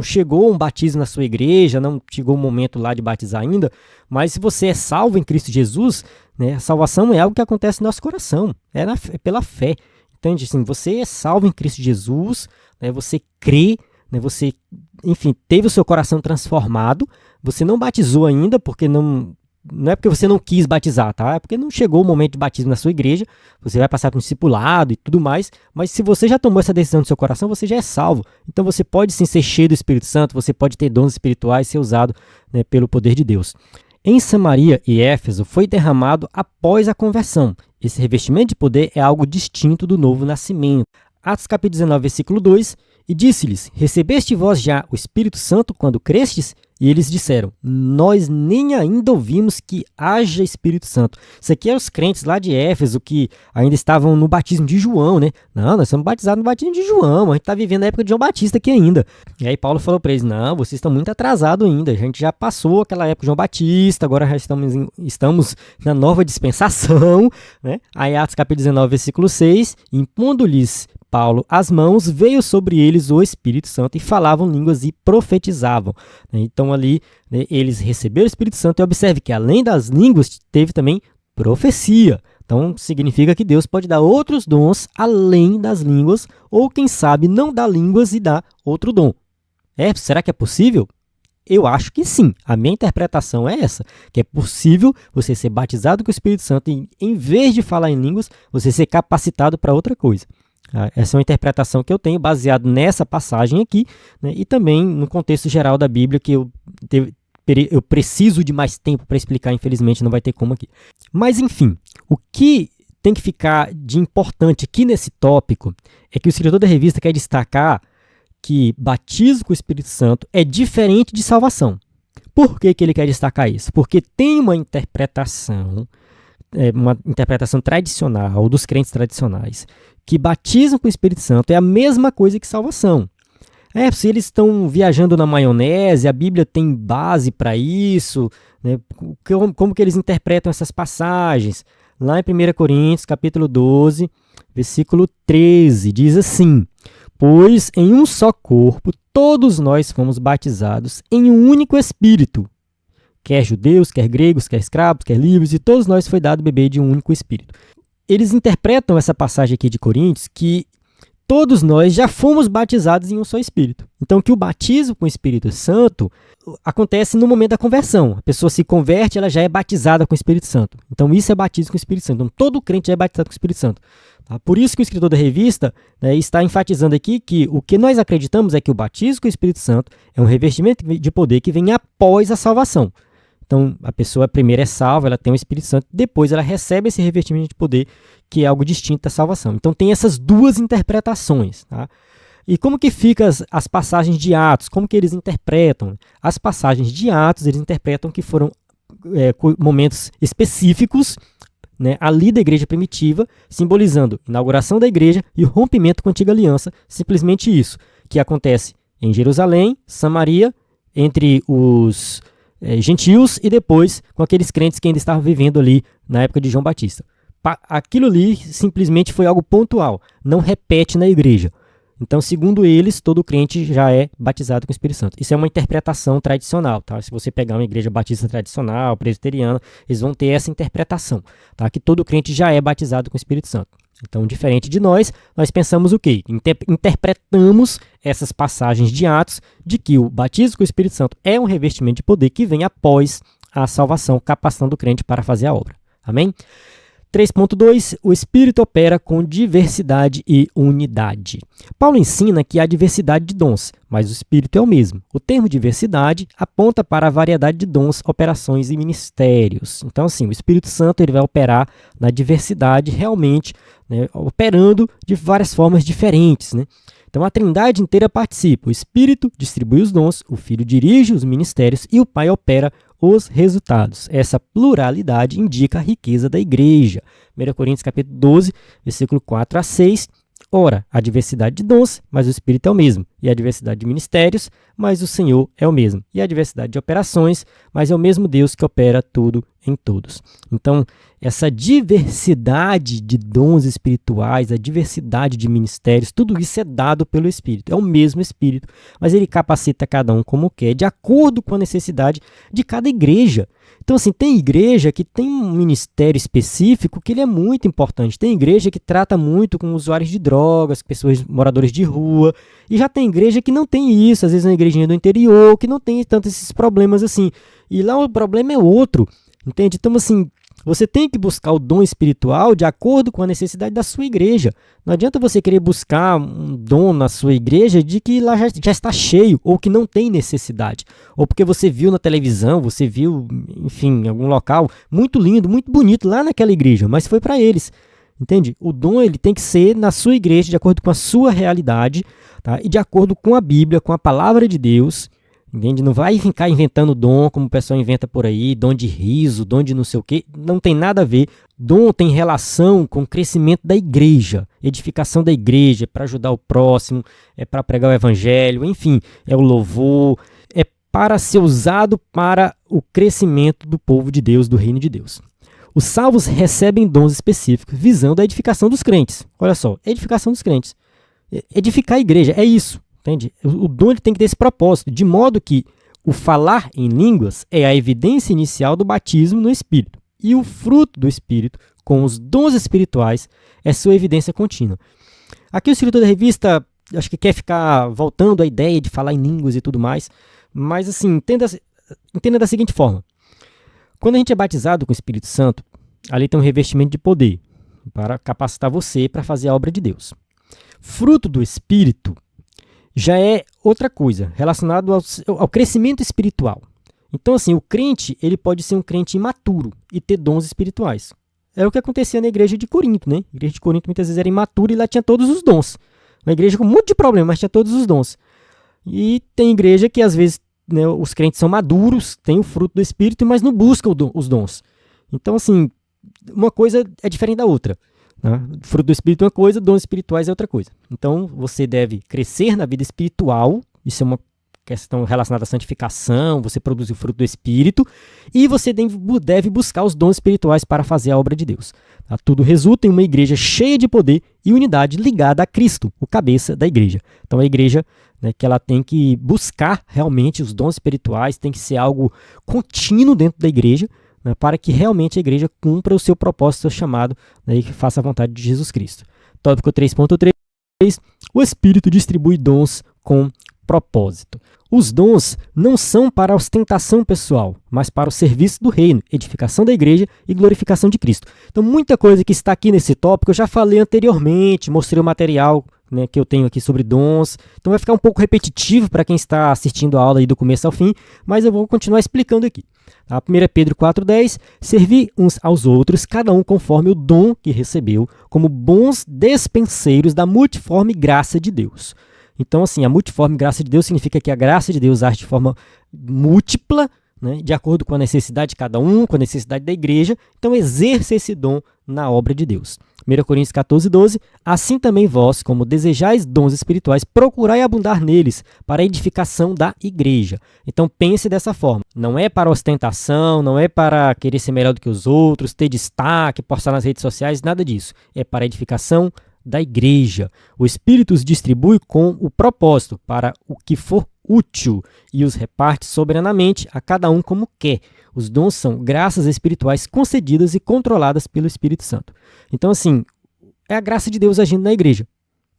Speaker 1: chegou um batismo na sua igreja, não chegou o momento lá de batizar ainda, mas se você é salvo em Cristo Jesus, né, a salvação é algo que acontece no nosso coração, é pela fé. Entende? Assim, você é salvo em Cristo Jesus, né, você crê, né, você, enfim, teve o seu coração transformado, você não batizou ainda, porque não é porque você não quis batizar, tá? É porque não chegou o momento de batismo na sua igreja, você vai passar por um discipulado e tudo mais, mas se você já tomou essa decisão no seu coração, você já é salvo. Então você pode sim ser cheio do Espírito Santo, você pode ter dons espirituais, ser usado, né, pelo poder de Deus. Em Samaria e Éfeso foi derramado após a conversão. Esse revestimento de poder é algo distinto do novo nascimento. Atos capítulo 19, versículo 2, e disse-lhes, recebeste vós já o Espírito Santo quando crestes? E eles disseram, nós nem ainda ouvimos que haja Espírito Santo. Isso aqui é os crentes lá de Éfeso que ainda estavam no batismo de João, né? Não, nós somos batizados no batismo de João, a gente está vivendo a época de João Batista aqui ainda. E aí Paulo falou para eles, não, vocês estão muito atrasados ainda, a gente já passou aquela época de João Batista, agora já estamos na nova dispensação, né? Aí Atos capítulo 19, versículo 6, impondo-lhes Paulo as mãos, veio sobre eles o Espírito Santo e falavam línguas e profetizavam. Então ali, né, eles receberam o Espírito Santo e observe que além das línguas teve também profecia. Então significa que Deus pode dar outros dons além das línguas ou quem sabe não dá línguas e dá outro dom. Será que é possível? Eu acho que sim. A minha interpretação é essa, que é possível você ser batizado com o Espírito Santo e em vez de falar em línguas, você ser capacitado para outra coisa. Essa é uma interpretação que eu tenho baseado nessa passagem aqui, né, e também no contexto geral da Bíblia, que eu preciso de mais tempo para explicar, infelizmente não vai ter como aqui. Mas enfim, o que tem que ficar de importante aqui nesse tópico é que o escritor da revista quer destacar que batismo com o Espírito Santo é diferente de salvação. Por que ele quer destacar isso? Porque tem uma interpretação tradicional, dos crentes tradicionais, que batismo com o Espírito Santo é a mesma coisa que salvação. Se eles estão viajando na maionese, a Bíblia tem base para isso, né? Como que eles interpretam essas passagens? Lá em 1 Coríntios, capítulo 12, versículo 13, diz assim, pois em um só corpo todos nós fomos batizados em um único Espírito, quer judeus, quer gregos, quer escravos, quer livres, e todos nós foi dado beber de um único Espírito. Eles interpretam essa passagem aqui de Coríntios que todos nós já fomos batizados em um só Espírito. Então, que o batismo com o Espírito Santo acontece no momento da conversão. A pessoa se converte, ela já é batizada com o Espírito Santo. Então, isso é batismo com o Espírito Santo. Então, todo crente já é batizado com o Espírito Santo. Tá? Por isso que o escritor da revista, né, está enfatizando aqui que o que nós acreditamos é que o batismo com o Espírito Santo é um revestimento de poder que vem após a salvação. Então, a pessoa primeiro é salva, ela tem o Espírito Santo, depois ela recebe esse revestimento de poder, que é algo distinto da salvação. Então, tem essas duas interpretações. Tá? E como que ficam as passagens de Atos? Como que eles interpretam? As passagens de Atos, eles interpretam que foram momentos específicos, né, ali da igreja primitiva, simbolizando a inauguração da igreja e o rompimento com a antiga aliança. Simplesmente isso, que acontece em Jerusalém, Samaria, entre os gentios e depois com aqueles crentes que ainda estavam vivendo ali na época de João Batista. Aquilo ali simplesmente foi algo pontual, não repete na igreja. Então, segundo eles, todo crente já é batizado com o Espírito Santo. Isso é uma interpretação tradicional, tá? Se você pegar uma igreja batista tradicional, presbiteriana, eles vão ter essa interpretação, tá? Que todo crente já é batizado com o Espírito Santo. Então, diferente de nós pensamos o quê? Interpretamos essas passagens de Atos de que o batismo com o Espírito Santo é um revestimento de poder que vem após a salvação, capacitando o crente para fazer a obra. Amém? 3.2. O Espírito opera com diversidade e unidade. Paulo ensina que há diversidade de dons, mas o Espírito é o mesmo. O termo diversidade aponta para a variedade de dons, operações e ministérios. Então, assim, o Espírito Santo ele vai operar na diversidade realmente, né, operando de várias formas diferentes, né? Então, a Trindade inteira participa. O Espírito distribui os dons, o Filho dirige os ministérios e o Pai opera os resultados. Essa pluralidade indica a riqueza da igreja. 1 Coríntios capítulo 12, versículo 4 a 6. Ora, a diversidade de dons, mas o Espírito é o mesmo. E a diversidade de ministérios, mas o Senhor é o mesmo. E a diversidade de operações, mas é o mesmo Deus que opera tudo em todos. Então, essa diversidade de dons espirituais, a diversidade de ministérios, tudo isso é dado pelo Espírito. É o mesmo Espírito, mas ele capacita cada um como quer, de acordo com a necessidade de cada igreja. Então, assim, tem igreja que tem um ministério específico que ele é muito importante. Tem igreja que trata muito com usuários de drogas, pessoas, moradores de rua. E já tem igreja que não tem isso, às vezes é uma igrejinha do interior, que não tem tanto esses problemas assim. E lá o problema é outro, entende? Então, assim, você tem que buscar o dom espiritual de acordo com a necessidade da sua igreja. Não adianta você querer buscar um dom na sua igreja de que lá já está cheio ou que não tem necessidade. Ou porque você viu na televisão, você viu, enfim, em algum local muito lindo, muito bonito lá naquela igreja, mas foi para eles. Entende? O dom ele tem que ser na sua igreja, de acordo com a sua realidade, tá? E de acordo com a Bíblia, com a palavra de Deus. Entende? Não vai ficar inventando dom como o pessoal inventa por aí, dom de riso, dom de não sei o quê. Não tem nada a ver. Dom tem relação com o crescimento da igreja, edificação da igreja, para ajudar o próximo, é para pregar o evangelho, enfim, é o louvor, é para ser usado para o crescimento do povo de Deus, do reino de Deus. Os salvos recebem dons específicos visando a edificação dos crentes. Olha só, edificação dos crentes. Edificar a igreja, é isso. Entende? O dom ele tem que ter esse propósito, de modo que o falar em línguas é a evidência inicial do batismo no Espírito. E o fruto do Espírito, com os dons espirituais, é sua evidência contínua. Aqui o escritor da revista, acho que quer ficar voltando à ideia de falar em línguas e tudo mais, mas assim, entenda da seguinte forma. Quando a gente é batizado com o Espírito Santo, ali tem um revestimento de poder para capacitar você para fazer a obra de Deus. Fruto do Espírito já é outra coisa, relacionado ao crescimento espiritual. Então, assim, o crente ele pode ser um crente imaturo e ter dons espirituais. É o que acontecia na igreja de Corinto, né? A igreja de Corinto muitas vezes era imatura e lá tinha todos os dons. Uma igreja com um monte de problemas, mas tinha todos os dons. E tem igreja que, às vezes, né, os crentes são maduros, têm o fruto do Espírito, mas não buscam os dons. Então, assim, uma coisa é diferente da outra. Né? Fruto do Espírito é uma coisa, dons espirituais é outra coisa. Então, você deve crescer na vida espiritual, isso é uma questão relacionada à santificação, você produz o fruto do Espírito, e você deve buscar os dons espirituais para fazer a obra de Deus. Tá? Tudo resulta em uma igreja cheia de poder e unidade ligada a Cristo, o cabeça da igreja. Então, a igreja, né, que ela tem que buscar realmente os dons espirituais, tem que ser algo contínuo dentro da igreja, né, para que realmente a igreja cumpra o seu propósito, o seu chamado, né, e que faça a vontade de Jesus Cristo. Tópico 3.3, o Espírito distribui dons com propósito. Os dons não são para ostentação pessoal, mas para o serviço do reino, edificação da igreja e glorificação de Cristo. Então, muita coisa que está aqui nesse tópico eu já falei anteriormente, mostrei o material, né, que eu tenho aqui sobre dons. Então vai ficar um pouco repetitivo para quem está assistindo a aula aí do começo ao fim, mas eu vou continuar explicando aqui. Tá? 1 Pedro 4,10, servir uns aos outros, cada um conforme o dom que recebeu, como bons despenseiros da multiforme graça de Deus. Então, assim, a multiforme graça de Deus significa que a graça de Deus age de forma múltipla, né, de acordo com a necessidade de cada um, com a necessidade da igreja. Então, exerça esse dom na obra de Deus. 1 Coríntios 14,12, assim também vós, como desejais dons espirituais, procurai abundar neles, para a edificação da igreja. Então, pense dessa forma. Não é para ostentação, não é para querer ser melhor do que os outros, ter destaque, postar nas redes sociais, nada disso. É para a edificação da igreja. O Espírito os distribui com o propósito para o que for útil e os reparte soberanamente a cada um como quer. Os dons são graças espirituais concedidas e controladas pelo Espírito Santo. Então, assim, é a graça de Deus agindo na igreja.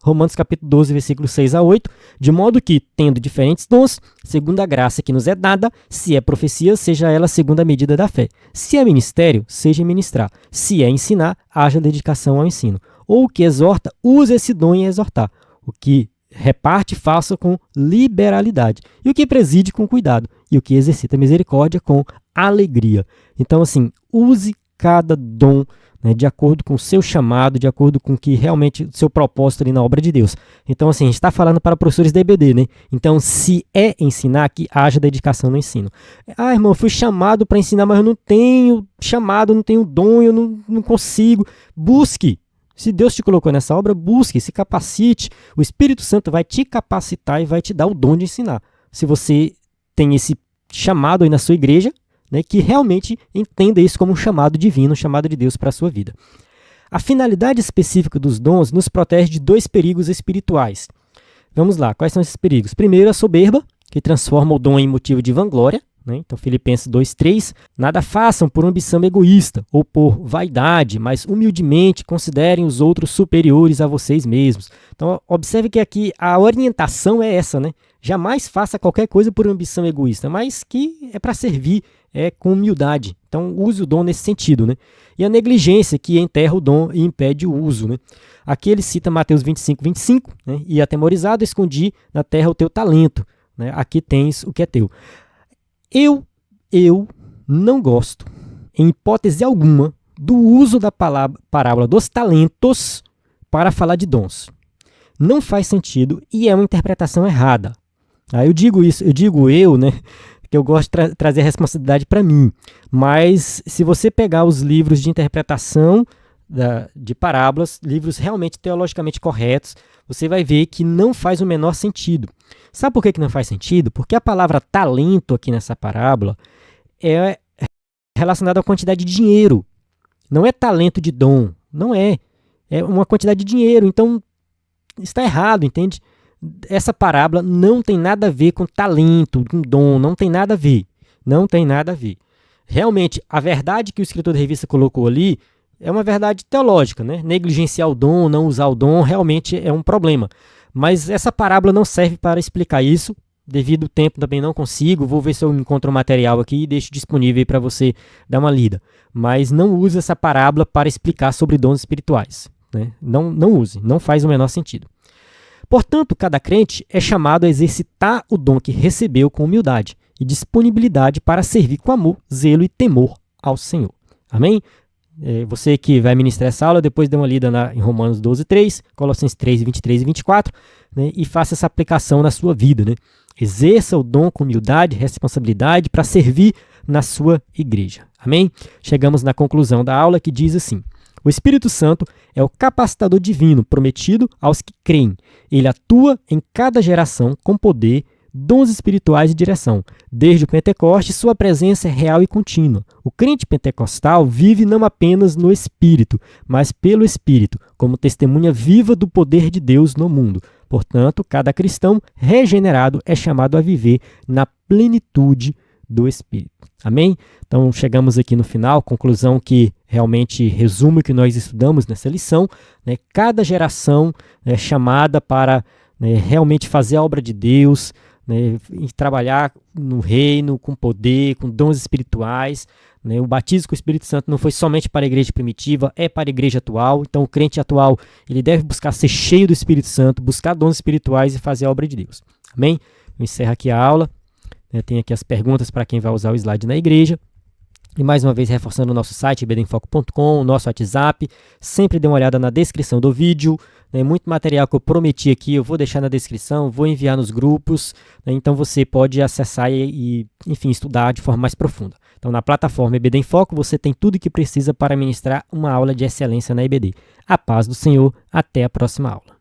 Speaker 1: Romanos capítulo 12, versículos 6 a 8, de modo que, tendo diferentes dons, segundo a graça que nos é dada, se é profecia, seja ela segundo a medida da fé. Se é ministério, seja ministrar. Se é ensinar, haja dedicação ao ensino. Ou o que exorta, use esse dom em exortar. O que reparte, faça com liberalidade. E o que preside, com cuidado. E o que exercita misericórdia, com alegria. Então, assim, use cada dom, né, de acordo com o seu chamado, de acordo com o que realmente o seu propósito ali na obra de Deus. Então, assim, a gente está falando para professores da EBD, né? Então, se é ensinar, que haja dedicação no ensino. Ah, irmão, eu fui chamado para ensinar, mas eu não tenho chamado, não tenho dom, eu não consigo. Busque. Se Deus te colocou nessa obra, busque, se capacite. O Espírito Santo vai te capacitar e vai te dar o dom de ensinar. Se você tem esse chamado aí na sua igreja, né, que realmente entenda isso como um chamado divino, um chamado de Deus para a sua vida. A finalidade específica dos dons nos protege de 2 perigos espirituais. Vamos lá, quais são esses perigos? Primeiro, a soberba, que transforma o dom em motivo de vanglória. Então, Filipenses 2,3, nada façam por ambição egoísta ou por vaidade, mas humildemente considerem os outros superiores a vocês mesmos. Então, observe que aqui a orientação é essa, né? Jamais faça qualquer coisa por ambição egoísta, mas que é para servir, é com humildade. Então, use o dom nesse sentido, né? E a negligência, que enterra o dom e impede o uso, né? Aqui ele cita Mateus 25, né? E atemorizado, escondi na terra o teu talento, né? Aqui tens o que é teu. Eu não gosto, em hipótese alguma, do uso da parábola dos talentos para falar de dons. Não faz sentido e é uma interpretação errada. Eu digo isso, né, que eu gosto de trazer a responsabilidade para mim. Mas se você pegar os livros de interpretação de parábolas, livros realmente teologicamente corretos, você vai ver que não faz o menor sentido. Sabe por que não faz sentido? Porque a palavra talento aqui nessa parábola é relacionada à quantidade de dinheiro. Não é talento de dom, não é. É uma quantidade de dinheiro, então está errado, entende? Essa parábola não tem nada a ver com talento, com dom, não tem nada a ver. Não tem nada a ver. Realmente, a verdade que o escritor da revista colocou ali é uma verdade teológica, né? Negligenciar o dom, não usar o dom, realmente é um problema. Mas essa parábola não serve para explicar isso. Devido ao tempo também não consigo. Vou ver se eu encontro um material aqui e deixo disponível para você dar uma lida. Mas não use essa parábola para explicar sobre dons espirituais, né? Não use, não faz o menor sentido. Portanto, cada crente é chamado a exercitar o dom que recebeu com humildade e disponibilidade para servir com amor, zelo e temor ao Senhor. Amém? Você que vai ministrar essa aula, depois dê uma lida em Romanos 12:3, Colossenses 3:23 e 24, né, e faça essa aplicação na sua vida, né? Exerça o dom com humildade e responsabilidade para servir na sua igreja. Amém? Chegamos na conclusão da aula, que diz assim: o Espírito Santo é o capacitador divino prometido aos que creem. Ele atua em cada geração com poder, dons espirituais e direção. Desde o Pentecoste, sua presença é real e contínua. O crente pentecostal vive não apenas no Espírito, mas pelo Espírito, como testemunha viva do poder de Deus no mundo. Portanto, cada cristão regenerado é chamado a viver na plenitude do Espírito. Amém? Então, chegamos aqui no final, conclusão que realmente resume o que nós estudamos nessa lição, né? Cada geração é chamada para, né, realmente fazer a obra de Deus, né, em trabalhar no reino, com poder, com dons espirituais, né? O batismo com o Espírito Santo não foi somente para a igreja primitiva, é para a igreja atual. Então o crente atual ele deve buscar ser cheio do Espírito Santo, buscar dons espirituais e fazer a obra de Deus. Amém? Eu encerro aqui a aula. Tem aqui as perguntas para quem vai usar o slide na igreja. E mais uma vez reforçando o nosso site, ebdenfoco.com, o nosso WhatsApp. Sempre dê uma olhada na descrição do vídeo. Muito material que eu prometi aqui, eu vou deixar na descrição, vou enviar nos grupos. Então você pode acessar e, enfim, estudar de forma mais profunda. Então na plataforma EBD em Foco você tem tudo o que precisa para ministrar uma aula de excelência na EBD. A paz do Senhor, até a próxima aula.